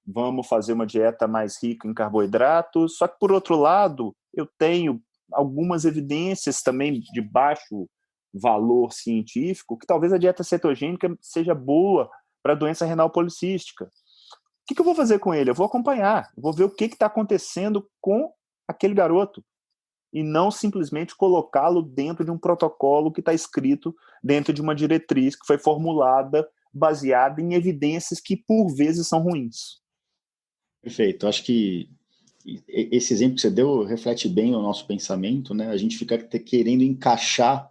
vamos fazer uma dieta mais rica em carboidratos. Só que, por outro lado, eu tenho algumas evidências também de baixo valor científico que talvez a dieta cetogênica seja boa para a doença renal policística. O que eu vou fazer com ele? Eu vou acompanhar, vou ver o que está acontecendo com aquele garoto e não simplesmente colocá-lo dentro de um protocolo que está escrito dentro de uma diretriz que foi formulada baseada em evidências que, por vezes, são ruins. Perfeito. Acho que esse exemplo que você deu reflete bem o nosso pensamento, né? A gente fica querendo encaixar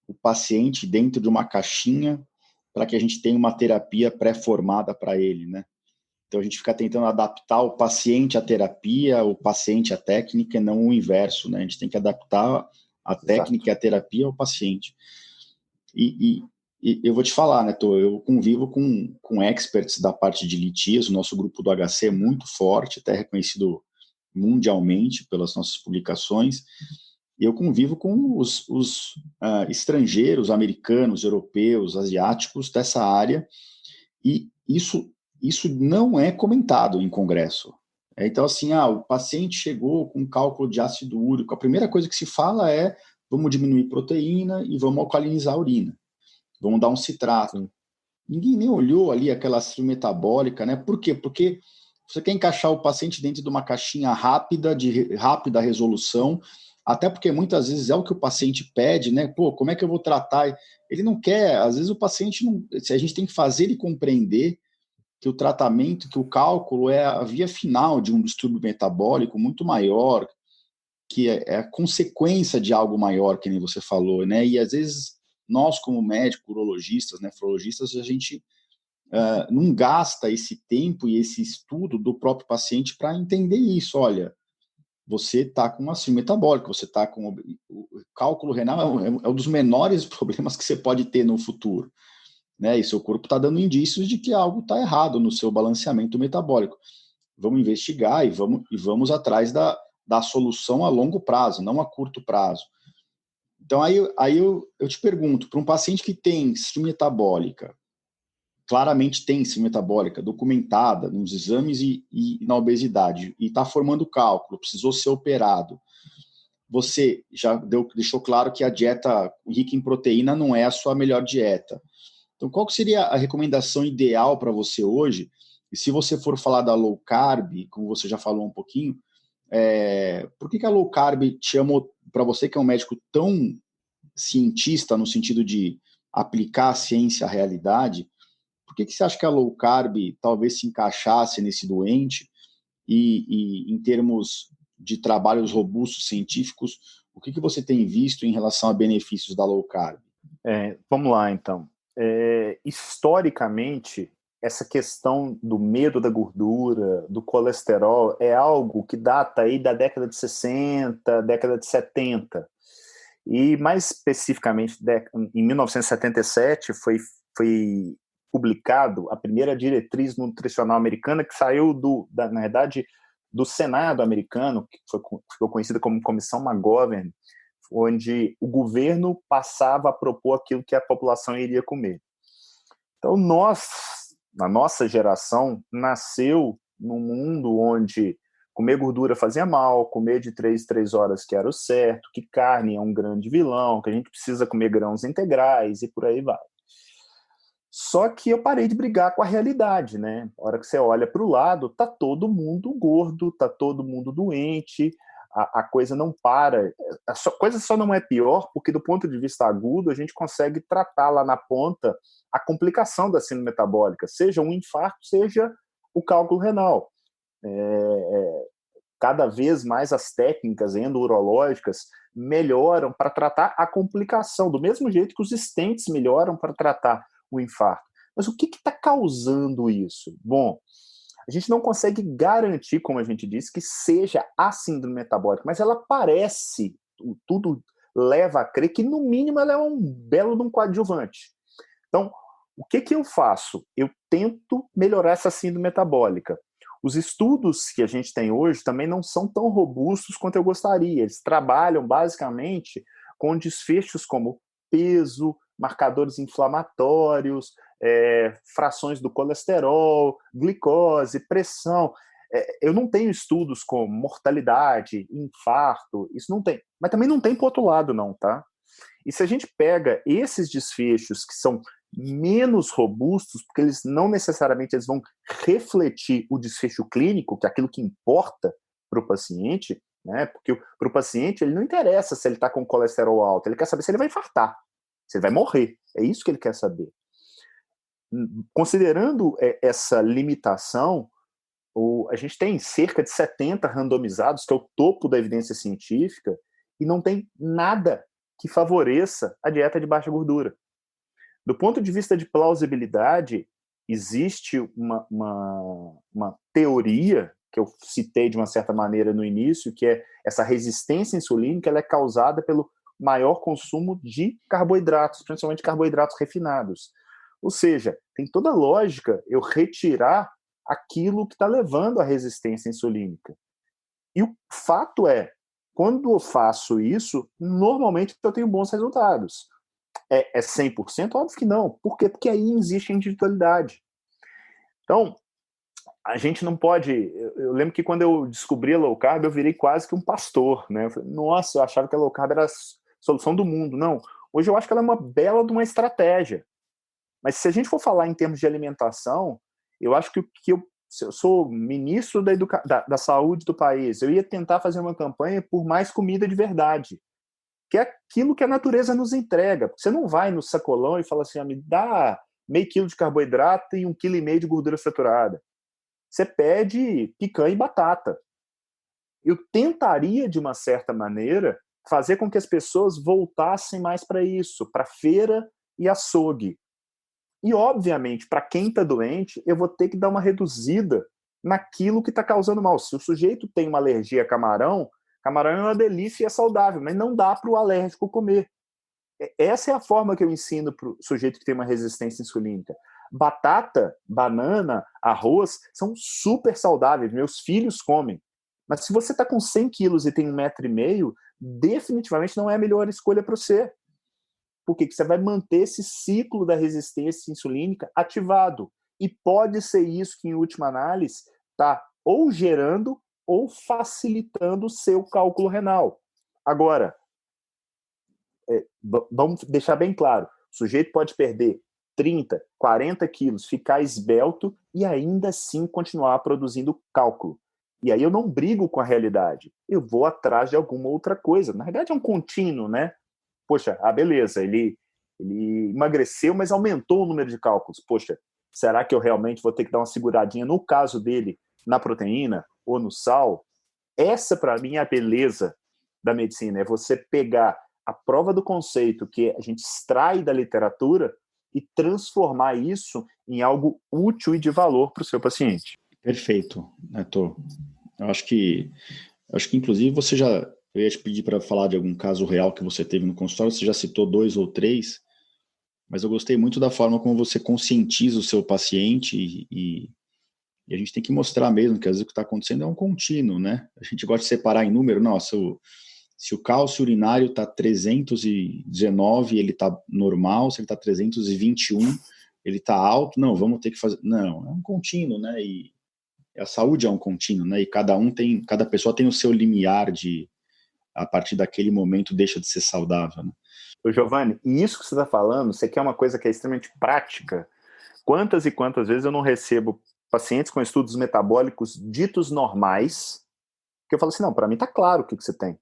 o paciente dentro de uma caixinha para que a gente tenha uma terapia pré-formada para ele, né? Então a gente fica tentando adaptar o paciente à terapia, o paciente à técnica, e não o inverso, né? A gente tem que adaptar a técnica e a terapia ao paciente. E eu vou te falar, né, Tô, eu convivo com experts da parte de litias, o nosso grupo do HC é muito forte, até reconhecido mundialmente pelas nossas publicações, e eu convivo com os estrangeiros, americanos, europeus, asiáticos dessa área, e isso não é comentado em congresso. Então, assim, o paciente chegou com cálculo de ácido úrico, a primeira coisa que se fala é vamos diminuir proteína e vamos alcalinizar a urina. Vamos dar um citrato. Sim. Ninguém nem olhou ali aquela síndrome metabólica, né? Por quê? Porque você quer encaixar o paciente dentro de uma caixinha rápida, de rápida resolução, até porque muitas vezes é o que o paciente pede, né? Pô, como é que eu vou tratar? Ele não quer, às vezes o paciente não. A gente tem que fazer ele compreender que o tratamento, que o cálculo é a via final de um distúrbio metabólico muito maior, que é a consequência de algo maior, que nem você falou, né? E às vezes nós, como médicos, urologistas, nefrologistas, a gente não gasta esse tempo e esse estudo do próprio paciente para entender isso. Olha, você está com uma síndrome metabólica, você está com o cálculo renal, é um dos menores problemas que você pode ter no futuro, né? E seu corpo está dando indícios de que algo está errado no seu balanceamento metabólico. Vamos investigar e vamos atrás da solução a longo prazo, não a curto prazo. Então, aí eu te pergunto, para um paciente que tem síndrome metabólica, claramente tem síndrome metabólica documentada nos exames e na obesidade, e está formando cálculo, precisou ser operado, você já deixou claro que a dieta rica em proteína não é a sua melhor dieta. Então, qual seria a recomendação ideal para você hoje? E se você for falar da low carb, como você já falou um pouquinho, por que a low carb te chamou, para você que é um médico tão cientista no sentido de aplicar a ciência à realidade, por que você acha que a low carb talvez se encaixasse nesse doente e em termos de trabalhos robustos científicos, o que você tem visto em relação a benefícios da low carb? Vamos lá, então. Historicamente, essa questão do medo da gordura, do colesterol, é algo que data aí da década de 60, década de 70. E, mais especificamente, em 1977, foi publicado a primeira diretriz nutricional americana, que saiu, na verdade, do Senado americano, que ficou conhecida como Comissão McGovern, onde o governo passava a propor aquilo que a população iria comer. Então, na nossa geração, nasceu num mundo onde comer gordura fazia mal, comer de 3 em 3 horas que era o certo, que carne é um grande vilão, que a gente precisa comer grãos integrais e por aí vai. Só que eu parei de brigar com a realidade, né? A hora que você olha para o lado, tá todo mundo gordo, tá todo mundo doente, a coisa não para. A coisa só não é pior porque, do ponto de vista agudo, a gente consegue tratar lá na ponta a complicação da síndrome metabólica, seja um infarto, seja o cálculo renal. Cada vez mais as técnicas endourológicas melhoram para tratar a complicação, do mesmo jeito que os stents melhoram para tratar o infarto. Mas o que está causando isso? Bom, a gente não consegue garantir, como a gente disse, que seja a síndrome metabólica, mas ela parece, tudo leva a crer que, no mínimo, ela é um belo de um coadjuvante. Então, o que eu faço? Eu tento melhorar essa síndrome metabólica. Os estudos que a gente tem hoje também não são tão robustos quanto eu gostaria. Eles trabalham, basicamente, com desfechos como peso, marcadores inflamatórios, frações do colesterol, glicose, pressão. Eu não tenho estudos com mortalidade, infarto, isso não tem. Mas também não tem para o outro lado, não, tá? E se a gente pega esses desfechos que são menos robustos, porque eles não necessariamente eles vão refletir o desfecho clínico, que é aquilo que importa para o paciente, né? Porque para o paciente ele não interessa se ele está com colesterol alto, ele quer saber se ele vai infartar, se ele vai morrer, é isso que ele quer saber. Considerando essa limitação, A gente tem cerca de 70 randomizados, que é o topo da evidência científica, e não tem nada que favoreça a dieta de baixa gordura. Do ponto de vista de plausibilidade, existe uma teoria, que eu citei de uma certa maneira no início, que é essa resistência insulínica, ela é causada pelo maior consumo de carboidratos, principalmente carboidratos refinados. Ou seja, tem toda a lógica eu retirar aquilo que está levando à resistência insulínica. E o fato é, quando eu faço isso, normalmente eu tenho bons resultados. É 100%? Óbvio que não. Por quê? Porque aí existe individualidade. Então, a gente não pode... Eu lembro que quando eu descobri a low carb, eu virei quase que um pastor, né? Eu falei, nossa, eu achava que a low carb era a solução do mundo. Não. Hoje eu acho que ela é uma bela de uma estratégia. Mas se a gente for falar em termos de alimentação, eu acho que se eu sou ministro da saúde do país, eu ia tentar fazer uma campanha por mais comida de verdade, que é aquilo que a natureza nos entrega. Você não vai no sacolão e fala assim, me dá meio quilo de carboidrato e 1,5 kg de gordura saturada. Você pede picanha e batata. Eu tentaria, de uma certa maneira, fazer com que as pessoas voltassem mais para isso, para feira e açougue. E, obviamente, para quem está doente, eu vou ter que dar uma reduzida naquilo que está causando mal. Se o sujeito tem uma alergia a camarão, camarão é uma delícia e é saudável, mas não dá para o alérgico comer. Essa é a forma que eu ensino para o sujeito que tem uma resistência insulínica. Batata, banana, arroz são super saudáveis, meus filhos comem. Mas se você está com 100 quilos e tem 1,5 m, definitivamente não é a melhor escolha para você. Porque você vai manter esse ciclo da resistência insulínica ativado. E pode ser isso que, em última análise, está ou gerando ou facilitando o seu cálculo renal. Agora, vamos deixar bem claro, o sujeito pode perder 30, 40 quilos, ficar esbelto e ainda assim continuar produzindo cálculo. E aí eu não brigo com a realidade, eu vou atrás de alguma outra coisa. Na verdade é um contínuo, né? Poxa, beleza, ele emagreceu, mas aumentou o número de cálculos. Poxa, será que eu realmente vou ter que dar uma seguradinha, no caso dele, na proteína ou no sal? Essa, para mim, é a beleza da medicina, é você pegar a prova do conceito que a gente extrai da literatura e transformar isso em algo útil e de valor para o seu paciente. Perfeito, Neto. Eu acho que inclusive você já... Eu ia te pedir para falar de algum caso real que você teve no consultório, você já citou 2 ou 3, mas eu gostei muito da forma como você conscientiza o seu paciente e a gente tem que mostrar mesmo que às vezes o que está acontecendo é um contínuo, né? A gente gosta de separar em número, nossa, se o cálcio urinário está 319, ele está normal, se ele está 321, ele está alto, não, vamos ter que fazer... Não, é um contínuo, né? E a saúde é um contínuo, né? E cada pessoa tem o seu limiar de... a partir daquele momento deixa de ser saudável, né? Ô, Giovanni, e isso que você está falando, você quer uma coisa que é extremamente prática. Quantas e quantas vezes eu não recebo pacientes com estudos metabólicos ditos normais, que eu falo assim, não, para mim está claro o que você tem.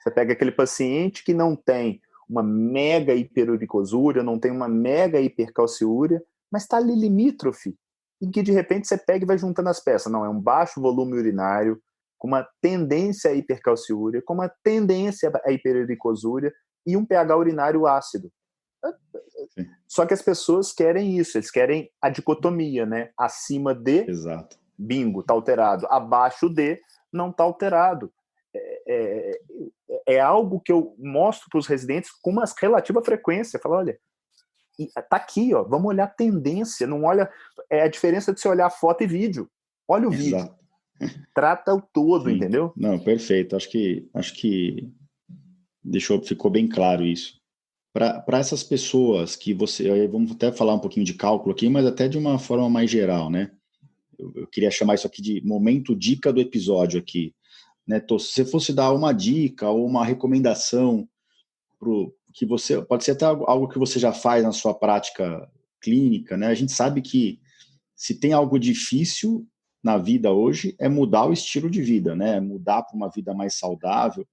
Você pega aquele paciente que não tem uma mega hiperuricosúria, não tem uma mega hipercalciúria, mas está ali limítrofe, e que de repente você pega e vai juntando as peças. Não, é um baixo volume urinário, com uma tendência à hipercalciúria, com uma tendência à hiperuricosúria e um pH urinário ácido. Sim. Só que as pessoas querem isso, eles querem a dicotomia, né? Acima de, exato, bingo, está alterado. Abaixo de, não está alterado. É algo que eu mostro para os residentes com uma relativa frequência. Eu falo, olha, tá aqui, ó, vamos olhar a tendência, não olha... É a diferença de você olhar foto e vídeo. Olha o vídeo. Trata o todo, sim, entendeu? Não, perfeito. Acho que ficou bem claro isso. Para essas pessoas que você... Vamos até falar um pouquinho de cálculo aqui, mas até de uma forma mais geral, né? Eu queria chamar isso aqui de momento dica do episódio aqui. Né, Tô, se você fosse dar uma dica ou uma recomendação que você... Pode ser até algo que você já faz na sua prática clínica, né? A gente sabe que se tem algo difícil na vida hoje é mudar o estilo de vida, né? Mudar para uma vida mais saudável.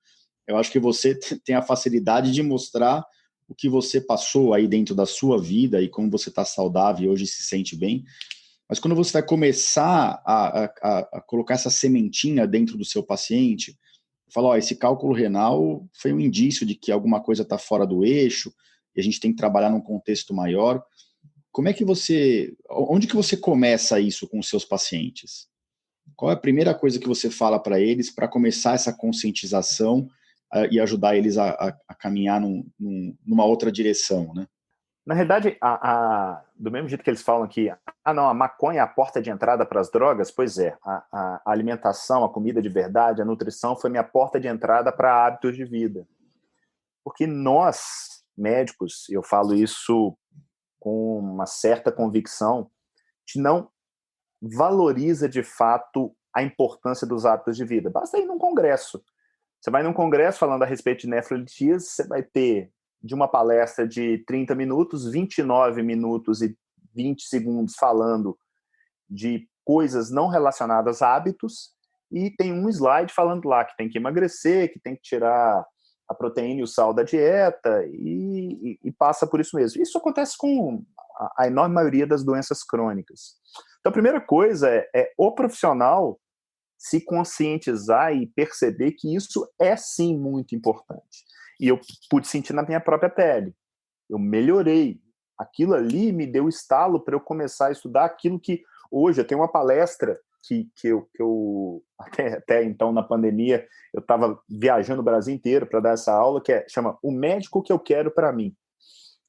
Eu acho que você tem a facilidade de mostrar o que você passou aí dentro da sua vida e como você está saudável e hoje se sente bem. mas quando você vai começar a colocar essa sementinha dentro do seu paciente, fala, ó, esse cálculo renal foi um indício de que alguma coisa está fora do eixo e a gente tem que trabalhar num contexto maior. Como é que onde que você começa isso com os seus pacientes? Qual é a primeira coisa que você fala para eles para começar essa conscientização e ajudar eles a caminhar numa outra direção, né? Na realidade, do mesmo jeito que eles falam que não, a maconha é a porta de entrada para as drogas, pois é, a alimentação, a comida de verdade, a nutrição foi minha porta de entrada para hábitos de vida. Porque nós, médicos, eu falo isso com uma certa convicção, a gente não valoriza de fato a importância dos hábitos de vida. Basta ir num congresso. Você vai num congresso falando a respeito de nefrolitíase, você vai ter de uma palestra de 30 minutos, 29 minutos e 20 segundos falando de coisas não relacionadas a hábitos, e tem um slide falando lá que tem que emagrecer, que tem que tirar a proteína e o sal da dieta, e passa por isso mesmo. Isso acontece com a enorme maioria das doenças crônicas. Então, a primeira coisa é o profissional se conscientizar e perceber que isso é, sim, muito importante. E eu pude sentir na minha própria pele. Eu melhorei. Aquilo ali me deu estalo para eu começar a estudar aquilo que hoje eu tenho uma palestra que eu até então, na pandemia, eu estava viajando o Brasil inteiro para dar essa aula, que chama O Médico que eu Quero para Mim.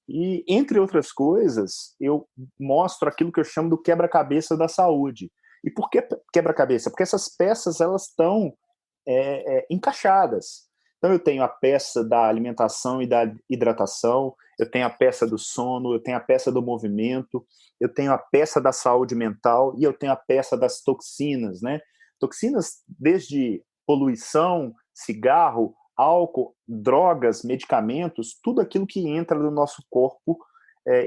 E, entre outras coisas, eu mostro aquilo que eu chamo do quebra-cabeça da saúde. E por que quebra-cabeça? Porque essas peças elas estão encaixadas. Então eu tenho a peça da alimentação e da hidratação, eu tenho a peça do sono, eu tenho a peça do movimento, eu tenho a peça da saúde mental e eu tenho a peça das toxinas, né? Toxinas desde poluição, cigarro, álcool, drogas, medicamentos, tudo aquilo que entra no nosso corpo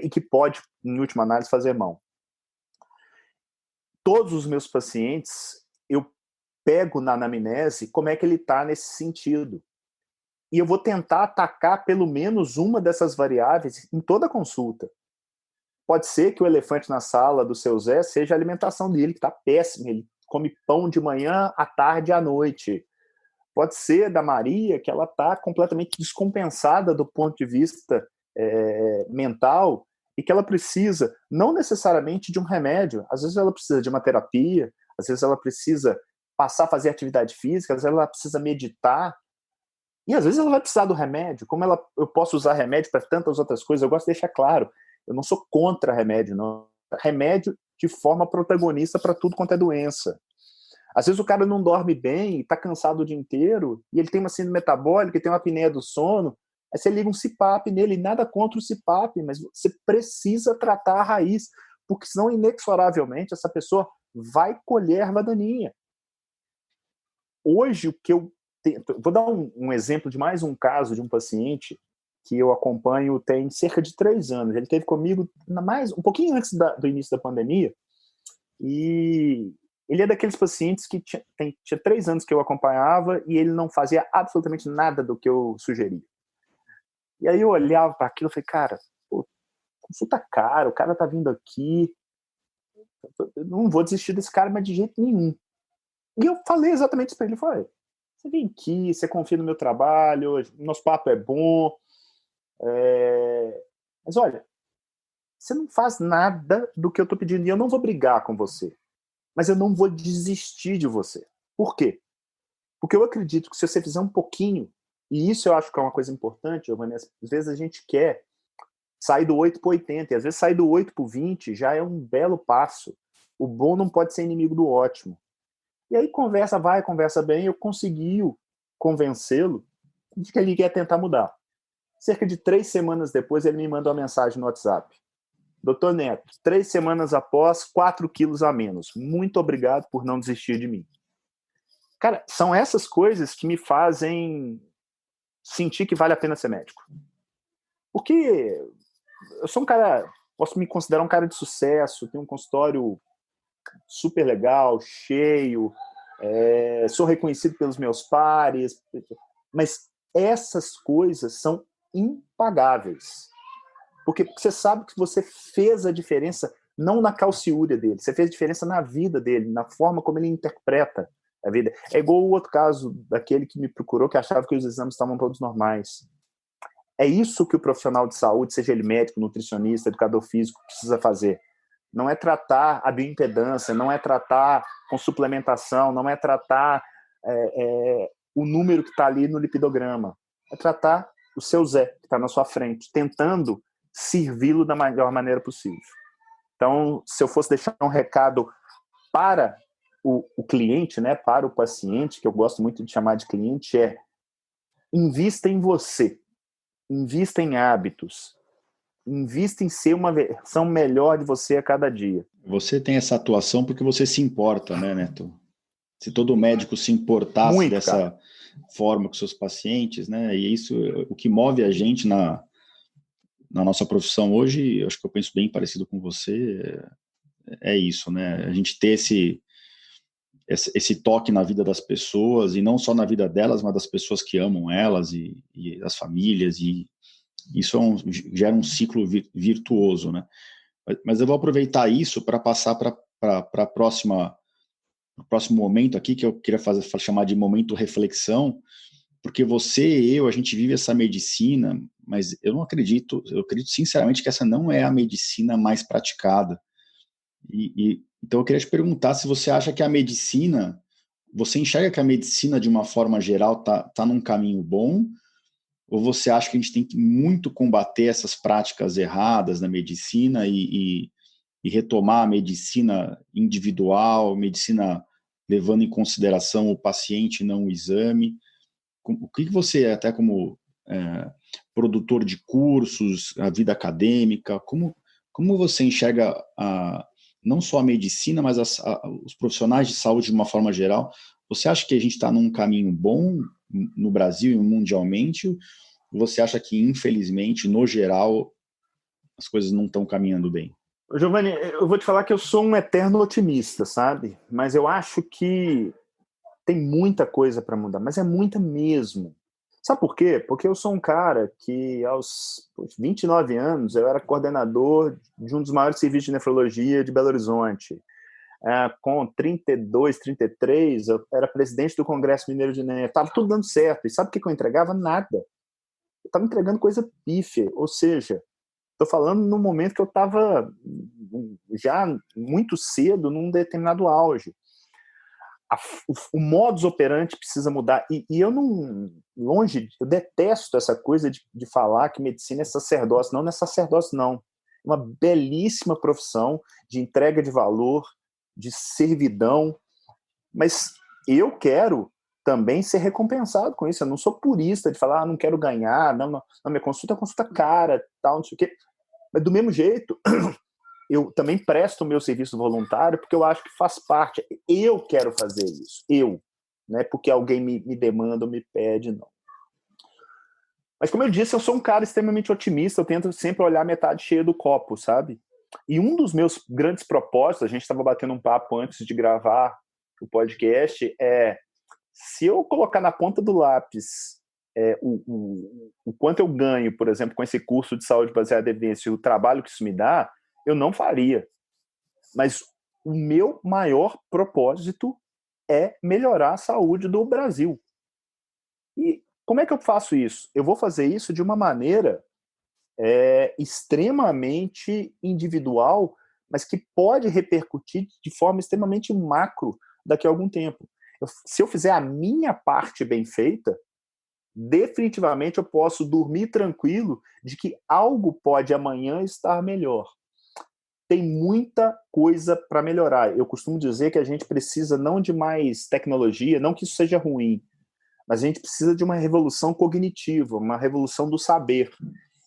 e que pode, em última análise, fazer mal. Todos os meus pacientes, eu pego na anamnese como é que ele está nesse sentido. E eu vou tentar atacar pelo menos uma dessas variáveis em toda a consulta. Pode ser que o elefante na sala do seu Zé seja a alimentação dele, que está péssima. Ele come pão de manhã, à tarde e à noite. Pode ser da Maria, que ela está completamente descompensada do ponto de vista mental e que ela precisa, não necessariamente de um remédio, às vezes ela precisa de uma terapia, às vezes ela precisa passar a fazer atividade física, às vezes ela precisa meditar, e às vezes ela vai precisar do remédio. Como eu posso usar remédio para tantas outras coisas, eu gosto de deixar claro, eu não sou contra remédio, não. Remédio de forma protagonista para tudo quanto é doença. Às vezes o cara não dorme bem, está cansado o dia inteiro, e ele tem uma síndrome metabólica, tem uma apneia do sono, aí você liga um CPAP nele, nada contra o CPAP, mas você precisa tratar a raiz, porque senão, inexoravelmente, essa pessoa vai colher erva daninha. Hoje, o que eu vou dar um exemplo de mais um caso de um paciente que eu acompanho tem cerca de 3 anos. Ele esteve comigo um pouquinho antes do início da pandemia, e ele é daqueles pacientes que tinha 3 anos que eu acompanhava e ele não fazia absolutamente nada do que eu sugeria. E aí eu olhava para aquilo e falei, cara, consulta cara, o cara tá vindo aqui, eu não vou desistir desse cara, mas de jeito nenhum. E eu falei exatamente isso para ele, falei, você vem aqui, você confia no meu trabalho, nosso papo é bom, mas olha, você não faz nada do que eu tô pedindo e eu não vou brigar com você, mas eu não vou desistir de você. Por quê? Porque eu acredito que se você fizer um pouquinho, e isso eu acho que é uma coisa importante, Giovanni, às vezes a gente quer sair do 8 para o 80, e às vezes sair do 8 para o 20 já é um belo passo. O bom não pode ser inimigo do ótimo. E aí conversa vai, conversa bem, eu consegui convencê-lo de que ele quer tentar mudar. Cerca de 3 semanas depois, ele me mandou uma mensagem no WhatsApp. Doutor Neto, 3 semanas após, 4 quilos a menos. Muito obrigado por não desistir de mim. Cara, são essas coisas que me fazem sentir que vale a pena ser médico. Porque eu sou um cara, posso me considerar um cara de sucesso, tenho um consultório super legal, cheio, sou reconhecido pelos meus pares, mas essas coisas são impagáveis. Porque você sabe que você fez a diferença não na calciúria dele. Você fez diferença na vida dele, na forma como ele interpreta a vida. É igual o outro caso daquele que me procurou, que achava que os exames estavam todos normais. É isso que o profissional de saúde, seja ele médico, nutricionista, educador físico, precisa fazer. Não é tratar a bioimpedância, não é tratar com suplementação, não é tratar o número que está ali no lipidograma. É tratar o seu Zé, que está na sua frente, tentando servi-lo da melhor maneira possível. Então, se eu fosse deixar um recado para o cliente, né, para o paciente, que eu gosto muito de chamar de cliente, é: invista em você, invista em hábitos, invista em ser uma versão melhor de você a cada dia. Você tem essa atuação porque você se importa, né, Neto? Se todo médico se importasse Muito, dessa cara. forma com seus pacientes, né? E isso, o que move a gente na nossa profissão hoje, eu acho que eu penso bem parecido com você, é isso, né? A gente ter esse toque na vida das pessoas, e não só na vida delas, mas das pessoas que amam elas e as famílias, e isso gera um ciclo virtuoso, né? Mas eu vou aproveitar isso para passar para o próximo momento aqui, que eu queria chamar de momento reflexão, porque você e eu, a gente vive essa medicina, mas eu acredito sinceramente que essa não é a medicina mais praticada. Então eu queria te perguntar se você acha que você enxerga que a medicina, de uma forma geral, tá num caminho bom, ou você acha que a gente tem que muito combater essas práticas erradas na medicina e retomar a medicina individual, medicina levando em consideração o paciente, não o exame? O que você, até como produtor de cursos, a vida acadêmica, como você enxerga não só a medicina, mas os profissionais de saúde de uma forma geral? Você acha que a gente está num caminho bom no Brasil e mundialmente? Ou você acha que, infelizmente, no geral, as coisas não estão caminhando bem? Giovanni, eu vou te falar que eu sou um eterno otimista, sabe? Mas eu acho que tem muita coisa para mudar, mas é muita mesmo. Sabe por quê? Porque eu sou um cara que, aos 29 anos, eu era coordenador de um dos maiores serviços de nefrologia de Belo Horizonte. Com 32, 33, eu era presidente do Congresso Mineiro de Nefro. Estava tudo dando certo. E sabe o que eu entregava? Nada. Eu estava entregando coisa pífia. Ou seja, estou falando no momento que eu estava já muito cedo num determinado auge. O modus operandi precisa mudar. E eu não... eu detesto essa coisa de falar que medicina é sacerdócio. Não é sacerdócio, não. É uma belíssima profissão de entrega de valor, de servidão, mas eu quero também ser recompensado com isso. Eu não sou purista de falar, não quero ganhar, não, minha consulta é consulta cara, tal, não sei o quê. Mas do mesmo jeito, eu também presto o meu serviço voluntário porque eu acho que faz parte. Eu quero fazer isso, não é porque alguém me demanda ou me pede, não. Mas como eu disse, eu sou um cara extremamente otimista, eu tento sempre olhar a metade cheia do copo, sabe? E um dos meus grandes propósitos, a gente estava batendo um papo antes de gravar o podcast, se eu colocar na ponta do lápis o quanto eu ganho, por exemplo, com esse curso de saúde baseada em evidência e o trabalho que isso me dá, eu não faria. Mas o meu maior propósito é melhorar a saúde do Brasil. E como é que eu faço isso? Eu vou fazer isso de uma maneira extremamente individual, mas que pode repercutir de forma extremamente macro daqui a algum tempo. Se eu fizer a minha parte bem feita, definitivamente eu posso dormir tranquilo de que algo pode amanhã estar melhor. Tem muita coisa para melhorar. Eu costumo dizer que a gente precisa não de mais tecnologia, não que isso seja ruim, mas a gente precisa de uma revolução cognitiva, uma revolução do saber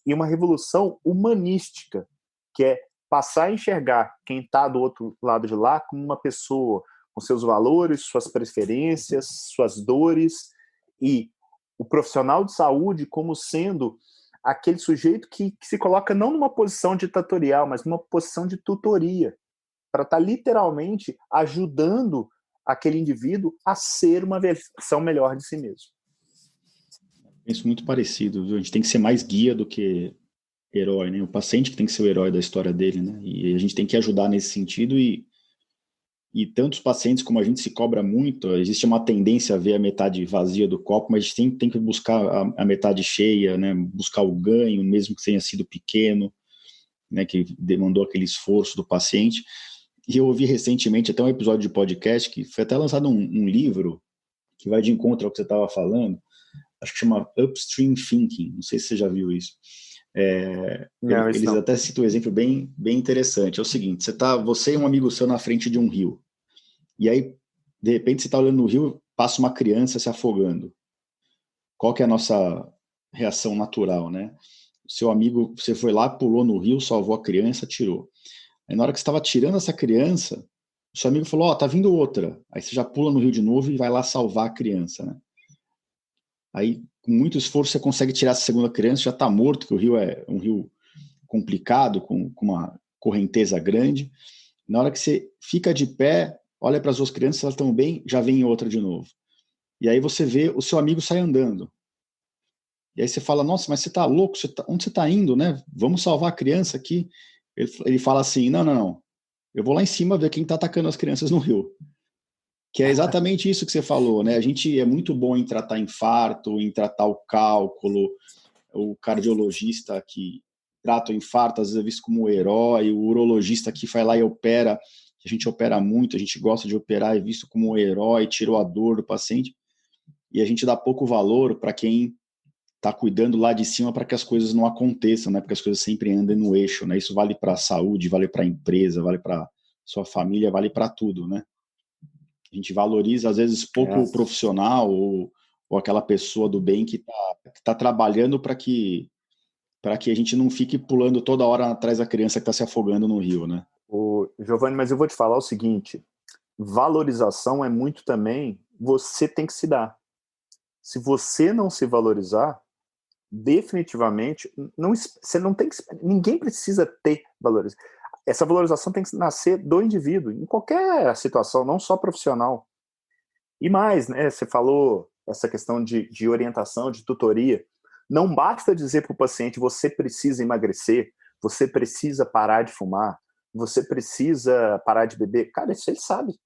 e uma revolução humanística, que é passar a enxergar quem está do outro lado de lá como uma pessoa com seus valores, suas preferências, suas dores, e o profissional de saúde como sendo aquele sujeito que se coloca não numa posição ditatorial, mas numa posição de tutoria, para estar literalmente ajudando aquele indivíduo a ser uma versão melhor de si mesmo. Penso muito parecido, viu? A gente tem que ser mais guia do que herói, né? O paciente que tem que ser o herói da história dele, né? E a gente tem que ajudar nesse sentido e tantos pacientes como a gente se cobra muito, existe uma tendência a ver a metade vazia do copo, mas a gente tem que buscar a metade cheia, né? Buscar o ganho, mesmo que tenha sido pequeno, né? Que demandou aquele esforço do paciente. E eu ouvi recentemente até um episódio de podcast que foi até lançado um livro que vai de encontro ao que você estava falando, acho que chama Upstream Thinking, não sei se você já viu isso. Não, isso Eles não. até citam um exemplo bem interessante. É o seguinte: você e um amigo seu na frente de um rio, e aí, de repente, você está olhando no rio, passa uma criança se afogando. Qual que é a nossa reação natural, né? Seu amigo, você foi lá, pulou no rio, salvou a criança, tirou. Aí, na hora que você estava tirando essa criança, o seu amigo falou: tá vindo outra. Aí você já pula no rio de novo e vai lá salvar a criança, né? Aí, com muito esforço, você consegue tirar essa segunda criança, já está morto, que o rio é um rio complicado, com uma correnteza grande. Na hora que você fica de pé, olha para as duas crianças, elas estão bem, já vem outra de novo. E aí você vê o seu amigo sai andando. E aí você fala: nossa, mas você está louco? Onde você está indo, né? Vamos salvar a criança aqui. Ele fala assim: não. Eu vou lá em cima ver quem está atacando as crianças no rio. Que é exatamente isso que você falou, né? A gente é muito bom em tratar infarto, em tratar o cálculo, o cardiologista que trata o infarto, às vezes é visto como um herói, o urologista que vai lá e opera, a gente opera muito, a gente gosta de operar, é visto como um herói, tirou a dor do paciente, e a gente dá pouco valor para quem está cuidando lá de cima para que as coisas não aconteçam, né? Porque as coisas sempre andem no eixo, né? Isso vale para a saúde, vale para a empresa, vale para sua família, vale para tudo, né? A gente valoriza, às vezes, pouco o profissional ou aquela pessoa do bem que tá trabalhando para que a gente não fique pulando toda hora atrás da criança que está se afogando no rio, né? Giovanni, mas eu vou te falar o seguinte: valorização é muito também você tem que se dar. Se você não se valorizar, definitivamente, você não tem que, ninguém precisa ter valorização. Essa valorização tem que nascer do indivíduo, em qualquer situação, não só profissional. E mais, né? Você falou essa questão de orientação, de tutoria. Não basta dizer para o paciente: você precisa emagrecer, você precisa parar de fumar, você precisa parar de beber. Cara, isso ele sabe.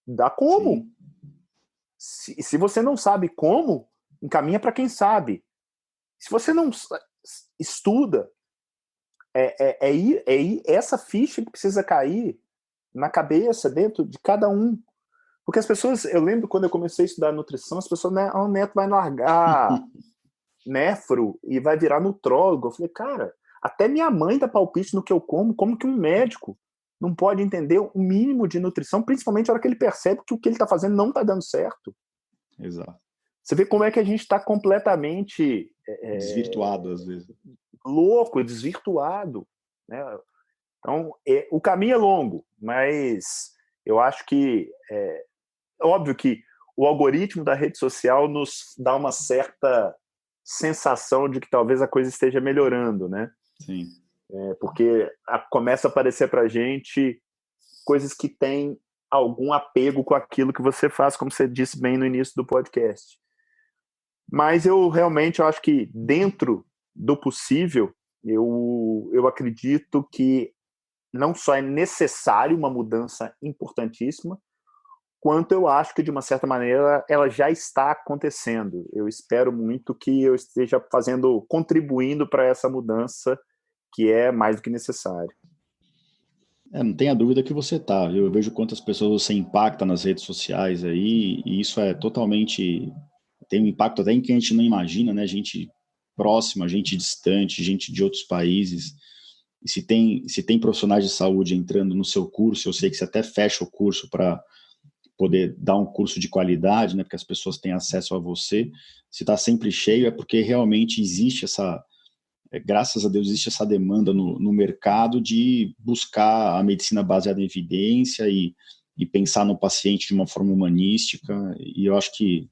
Dá como? Se você não sabe como, encaminha para quem sabe. Se você não estuda, essa ficha que precisa cair na cabeça, dentro de cada um. Porque as pessoas, eu lembro quando eu comecei a estudar nutrição, as pessoas, né, o Neto vai largar nefro e vai virar nutrólogo. Eu falei: cara, até minha mãe dá palpite no que eu como que um médico não pode entender o mínimo de nutrição, principalmente na hora que ele percebe que o que ele está fazendo não está dando certo. Exato. Você vê como é que a gente está completamente desvirtuado, às vezes. Louco, desvirtuado, né? Então, o caminho é longo, mas eu acho que óbvio que o algoritmo da rede social nos dá uma certa sensação de que talvez a coisa esteja melhorando, né? Sim. Porque começa a aparecer para a gente coisas que têm algum apego com aquilo que você faz, como você disse bem no início do podcast. Mas eu realmente acho que, dentro do possível, eu acredito que não só é necessário uma mudança importantíssima, quanto eu acho que, de uma certa maneira, ela já está acontecendo. Eu espero muito que eu esteja contribuindo para essa mudança, que é mais do que necessário. Não tenha dúvida que você tá. Eu vejo quantas pessoas você impacta nas redes sociais aí, e isso é totalmente... tem um impacto até em quem a gente não imagina, né? Gente próxima, gente distante, gente de outros países. E se tem profissionais de saúde entrando no seu curso, eu sei que você até fecha o curso para poder dar um curso de qualidade, né? Porque as pessoas têm acesso a você. Se está sempre cheio, é porque realmente existe graças a Deus, existe essa demanda no mercado de buscar a medicina baseada em evidência e pensar no paciente de uma forma humanística, e eu acho que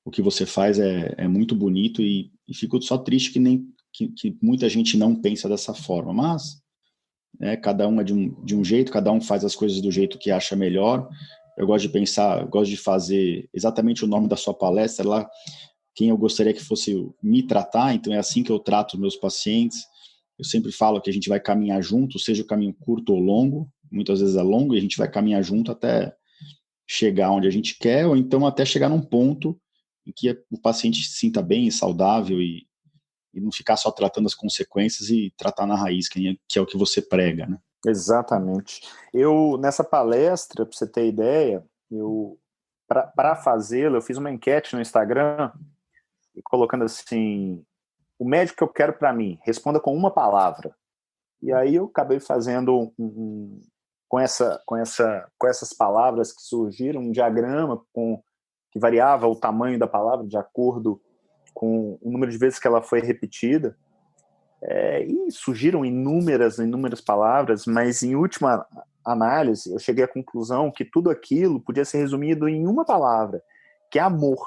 o que você faz é muito bonito e fico só triste que muita gente não pensa dessa forma, mas cada um é de um jeito, cada um faz as coisas do jeito que acha melhor. Eu gosto de pensar, eu gosto de fazer exatamente o nome da sua palestra lá, quem eu gostaria que fosse me tratar, então é assim que eu trato os meus pacientes. Eu sempre falo que a gente vai caminhar junto, seja o caminho curto ou longo, muitas vezes é longo, e a gente vai caminhar junto até chegar onde a gente quer, ou então até chegar num ponto em que o paciente se sinta bem, saudável e não ficar só tratando as consequências e tratar na raiz, que é o que você prega, né? Exatamente. Eu, nessa palestra, para você ter ideia, para fazê-la, eu fiz uma enquete no Instagram, colocando assim, o médico que eu quero para mim, responda com uma palavra. E aí eu acabei fazendo com essas palavras que surgiram, um diagrama que variava o tamanho da palavra de acordo com o número de vezes que ela foi repetida. E surgiram inúmeras palavras, mas em última análise eu cheguei à conclusão que tudo aquilo podia ser resumido em uma palavra, que é amor.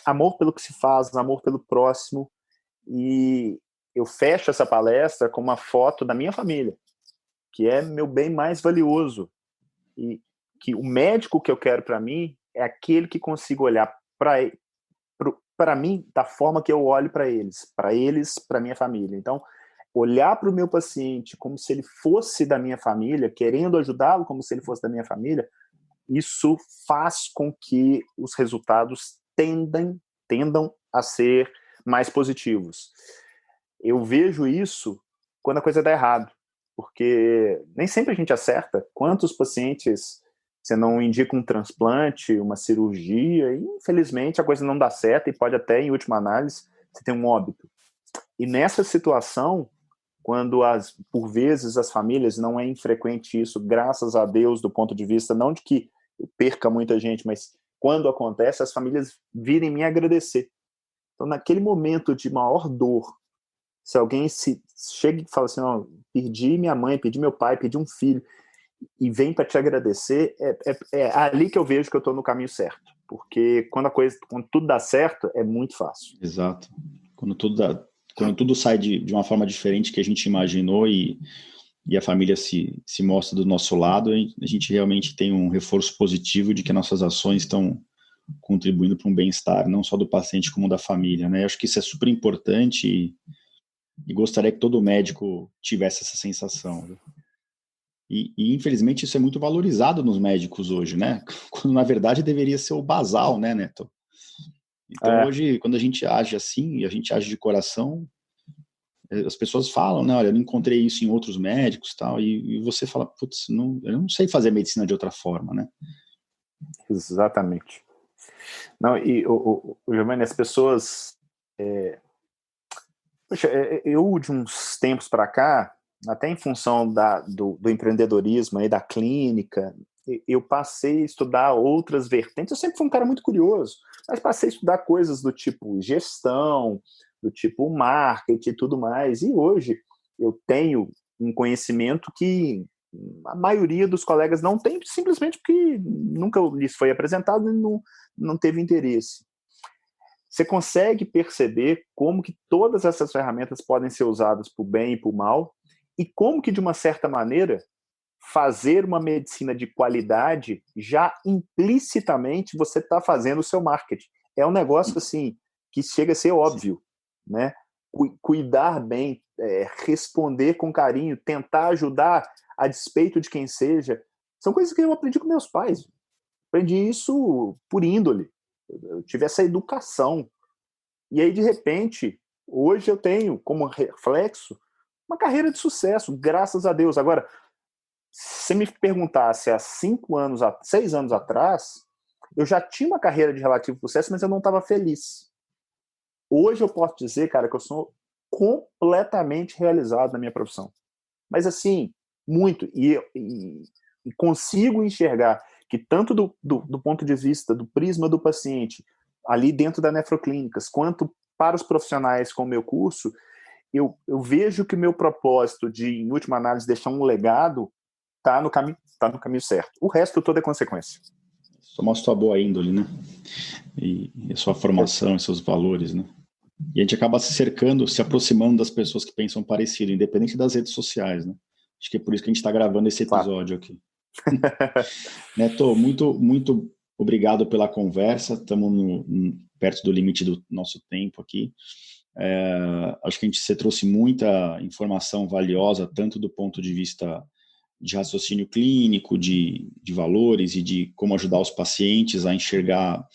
Amor pelo que se faz, amor pelo próximo. E eu fecho essa palestra com uma foto da minha família, que é meu bem mais valioso. E que o médico que eu quero para mim é aquele que consiga olhar para mim da forma que eu olho para eles, para minha família. Então, olhar para o meu paciente como se ele fosse da minha família, querendo ajudá-lo como se ele fosse da minha família, isso faz com que os resultados tendam a ser mais positivos. Eu vejo isso quando a coisa dá errado, porque nem sempre a gente acerta. Quantos pacientes você não indica um transplante, uma cirurgia, e infelizmente a coisa não dá certo e pode até, em última análise, você ter um óbito. E nessa situação, quando por vezes as famílias, não é infrequente isso, graças a Deus, do ponto de vista, não de que perca muita gente, mas quando acontece, as famílias virem me agradecer. Então, naquele momento de maior dor, se alguém chega e fala assim, ó, perdi minha mãe, perdi meu pai, perdi um filho, e vem para te agradecer, é ali que eu vejo que eu estou no caminho certo. Porque quando tudo dá certo, é muito fácil. Exato. Quando tudo sai de uma forma diferente que a gente imaginou e a família se mostra do nosso lado, a gente realmente tem um reforço positivo de que nossas ações estão contribuindo para um bem-estar, não só do paciente como da família, né? Eu acho que isso é super importante e gostaria que todo médico tivesse essa sensação, né? E infelizmente isso é muito valorizado nos médicos hoje, né? Quando na verdade deveria ser o basal, né, Neto? Então hoje, quando a gente age assim, e a gente age de coração, as pessoas falam, né, olha, eu não encontrei isso em outros médicos, tal, e você fala, putz, eu não sei fazer medicina de outra forma, né? Exatamente. Não, e o Giovanni, as pessoas... Poxa, eu de uns tempos para cá, até em função do empreendedorismo aí, da clínica, eu passei a estudar outras vertentes. Eu sempre fui um cara muito curioso, mas passei a estudar coisas do tipo gestão, do tipo marketing e tudo mais. E hoje eu tenho um conhecimento que a maioria dos colegas não tem, simplesmente porque nunca lhes foi apresentado e não teve interesse. Você consegue perceber como que todas essas ferramentas podem ser usadas para o bem e para o mal, e como que, de uma certa maneira, fazer uma medicina de qualidade, já implicitamente você está fazendo o seu marketing. É um negócio assim que chega a ser óbvio, né? Cuidar bem, responder com carinho, tentar ajudar a despeito de quem seja, são coisas que eu aprendi com meus pais. Aprendi isso por índole. Eu tive essa educação. E aí, de repente, hoje eu tenho, como reflexo, uma carreira de sucesso, graças a Deus. Agora, se você me perguntasse há 6 anos atrás, eu já tinha uma carreira de relativo sucesso, mas eu não estava feliz. Hoje eu posso dizer, cara, que eu sou completamente realizado na minha profissão. Mas assim, muito. E consigo enxergar que tanto do ponto de vista do prisma do paciente, ali dentro da Nefroclínicas, quanto para os profissionais com o meu curso, eu vejo que o meu propósito de, em última análise, deixar um legado está no caminho certo. O resto todo é consequência. Só mostra a boa índole, né? E a sua formação, e seus valores, né? E a gente acaba se aproximando das pessoas que pensam parecido, independente das redes sociais, né? Acho que é por isso que a gente está gravando esse episódio aqui. Neto, muito, muito obrigado pela conversa. Estamos perto do limite do nosso tempo aqui. Acho que você trouxe muita informação valiosa, tanto do ponto de vista de raciocínio clínico, de valores e de como ajudar os pacientes a enxergar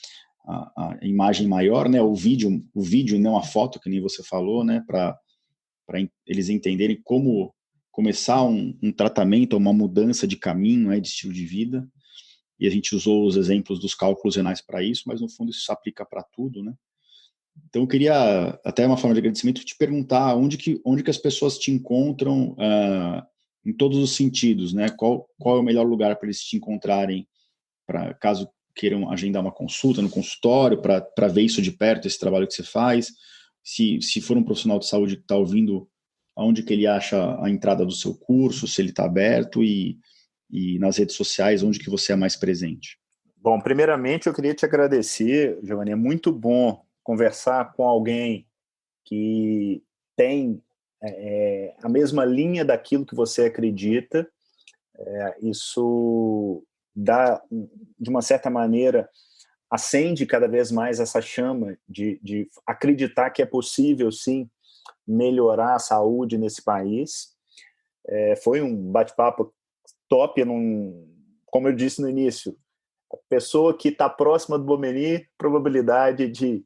a imagem maior, né? O vídeo, não a foto, que nem você falou, né? Para eles entenderem como começar um tratamento, uma mudança de caminho, né? De estilo de vida. E a gente usou os exemplos dos cálculos renais para isso, mas no fundo isso se aplica para tudo, né? Então eu queria, até uma forma de agradecimento, te perguntar onde que as pessoas te encontram em todos os sentidos, né? Qual é o melhor lugar para eles te encontrarem, para caso queiram agendar uma consulta no consultório, para ver isso de perto, esse trabalho que você faz. Se for um profissional de saúde que está ouvindo, aonde que ele acha a entrada do seu curso, se ele está aberto, e nas redes sociais, onde que você é mais presente. Bom, primeiramente eu queria te agradecer, Giovanni, é muito bom conversar com alguém que tem a mesma linha daquilo que você acredita. Isso dá, de uma certa maneira, acende cada vez mais essa chama de acreditar que é possível, sim, melhorar a saúde nesse país. Foi um bate-papo top, como eu disse no início, a pessoa que está próxima do Bomeni, probabilidade de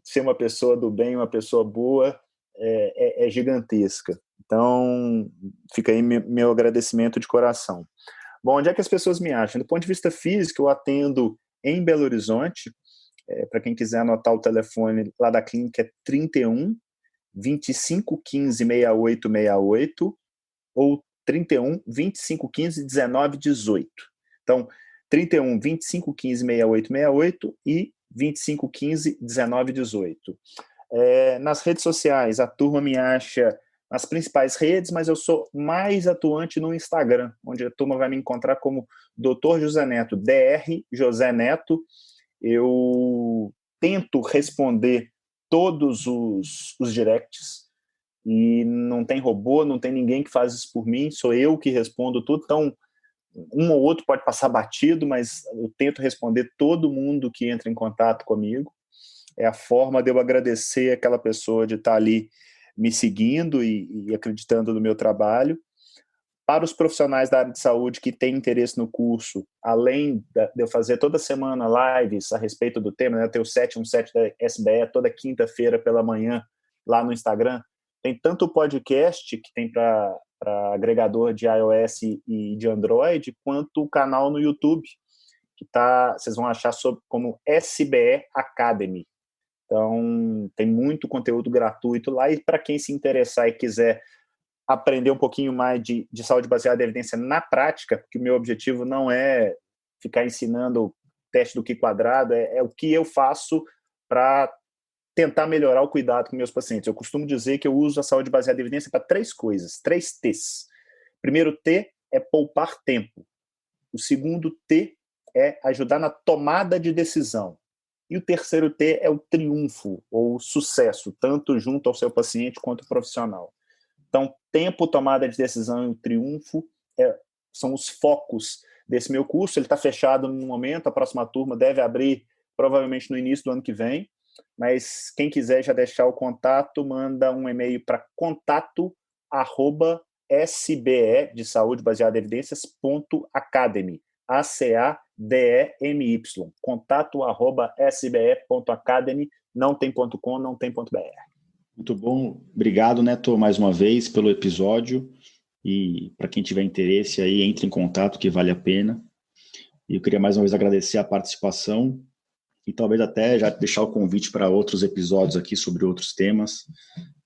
ser uma pessoa do bem, uma pessoa boa, é gigantesca. Então, fica aí meu agradecimento de coração. Bom, onde é que as pessoas me acham? Do ponto de vista físico, eu atendo em Belo Horizonte. Para quem quiser anotar o telefone lá da clínica, é 31 25 15 6868 ou 31 25 15 19 18. Então, 31 25 15 6868 e 25 15 19 18. Nas redes sociais, a turma me acha nas principais redes, mas eu sou mais atuante no Instagram, onde a turma vai me encontrar como Dr. José Neto, Dr. José Neto. Eu tento responder todos os directs, e não tem robô, não tem ninguém que faz isso por mim, sou eu que respondo tudo. Então, um ou outro pode passar batido, mas eu tento responder todo mundo que entra em contato comigo. É a forma de eu agradecer aquela pessoa de estar ali me seguindo e acreditando no meu trabalho. Para os profissionais da área de saúde que têm interesse no curso, além de eu fazer toda semana lives a respeito do tema, né, eu tenho o 717 da SBE toda quinta-feira pela manhã lá no Instagram. Tem tanto o podcast, que tem para agregador de iOS e de Android, quanto o canal no YouTube, que vocês vão achar como SBE Academy. Então, tem muito conteúdo gratuito lá, e para quem se interessar e quiser aprender um pouquinho mais de saúde baseada em evidência na prática, porque o meu objetivo não é ficar ensinando teste do Q quadrado, é o que eu faço para tentar melhorar o cuidado com meus pacientes. Eu costumo dizer que eu uso a saúde baseada em evidência para 3 coisas, 3 T's. O primeiro T é poupar tempo. O segundo T é ajudar na tomada de decisão. E o terceiro T é o triunfo, ou o sucesso, tanto junto ao seu paciente quanto ao profissional. Então, tempo, tomada de decisão e o triunfo são os focos desse meu curso. Ele está fechado no momento, a próxima turma deve abrir provavelmente no início do ano que vem, mas quem quiser já deixar o contato, manda um e-mail para contato@sbe, de saúde baseada em evidências.academy, ACADEMY, contato@sbe.academy, não tem .com, não tem .br. Muito bom, obrigado, Neto, mais uma vez pelo episódio, e para quem tiver interesse aí, entre em contato, que vale a pena. E eu queria mais uma vez agradecer a participação e talvez até já deixar o convite para outros episódios aqui sobre outros temas.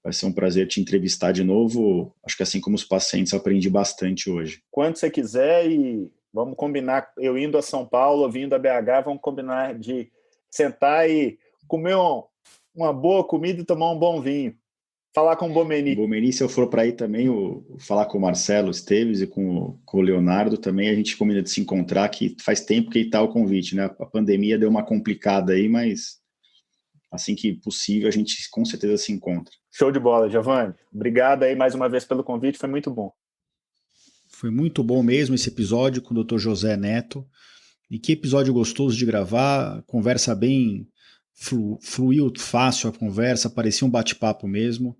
Vai ser um prazer te entrevistar de novo. Acho que assim como os pacientes, eu aprendi bastante hoje. Quando você quiser, e vamos combinar, eu indo a São Paulo, vindo a BH, vamos combinar de sentar e comer uma boa comida e tomar um bom vinho. Falar com o Bomeni. Bomeni, se eu for para aí também, falar com o Marcelo Esteves e com o Leonardo também, a gente combina de se encontrar, que faz tempo que está o convite, né? A pandemia deu uma complicada aí, mas assim que possível a gente com certeza se encontra. Show de bola, Giovanni. Obrigado aí mais uma vez pelo convite, foi muito bom. Foi muito bom mesmo esse episódio com o Dr. José Neto. E que episódio gostoso de gravar, conversa bem fluiu fácil a conversa, parecia um bate-papo mesmo.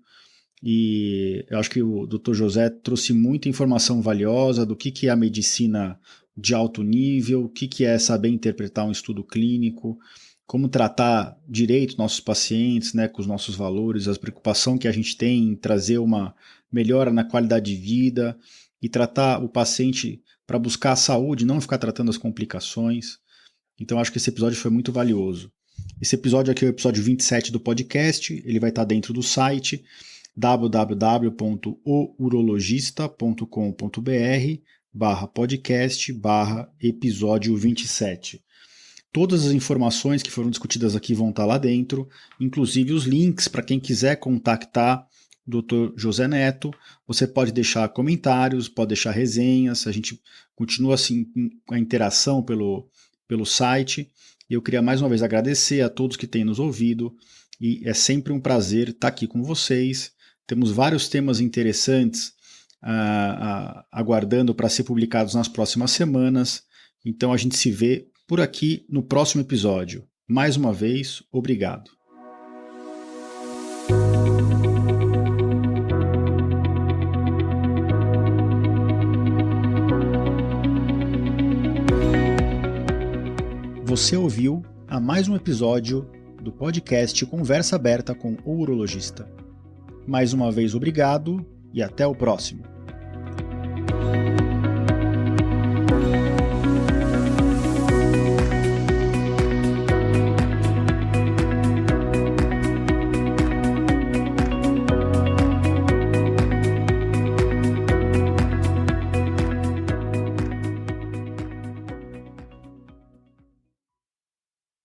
E eu acho que o Dr. José trouxe muita informação valiosa do que é a medicina de alto nível, o que é saber interpretar um estudo clínico, como tratar direito nossos pacientes, né, com os nossos valores, a preocupação que a gente tem em trazer uma melhora na qualidade de vida e tratar o paciente para buscar a saúde, não ficar tratando as complicações. Então acho que esse episódio foi muito valioso. Esse episódio aqui é o episódio 27 do podcast, ele vai estar dentro do site www.ourologista.com.br/podcast/episódio 27. Todas as informações que foram discutidas aqui vão estar lá dentro, inclusive os links para quem quiser contactar o Dr. José Neto. Você pode deixar comentários, pode deixar resenhas, a gente continua assim a interação pelo site. Eu queria mais uma vez agradecer a todos que têm nos ouvido e é sempre um prazer estar aqui com vocês. Temos vários temas interessantes aguardando para ser publicados nas próximas semanas. Então a gente se vê por aqui no próximo episódio. Mais uma vez, obrigado. Você ouviu a mais um episódio do podcast Conversa Aberta com o Urologista. Mais uma vez, obrigado e até o próximo.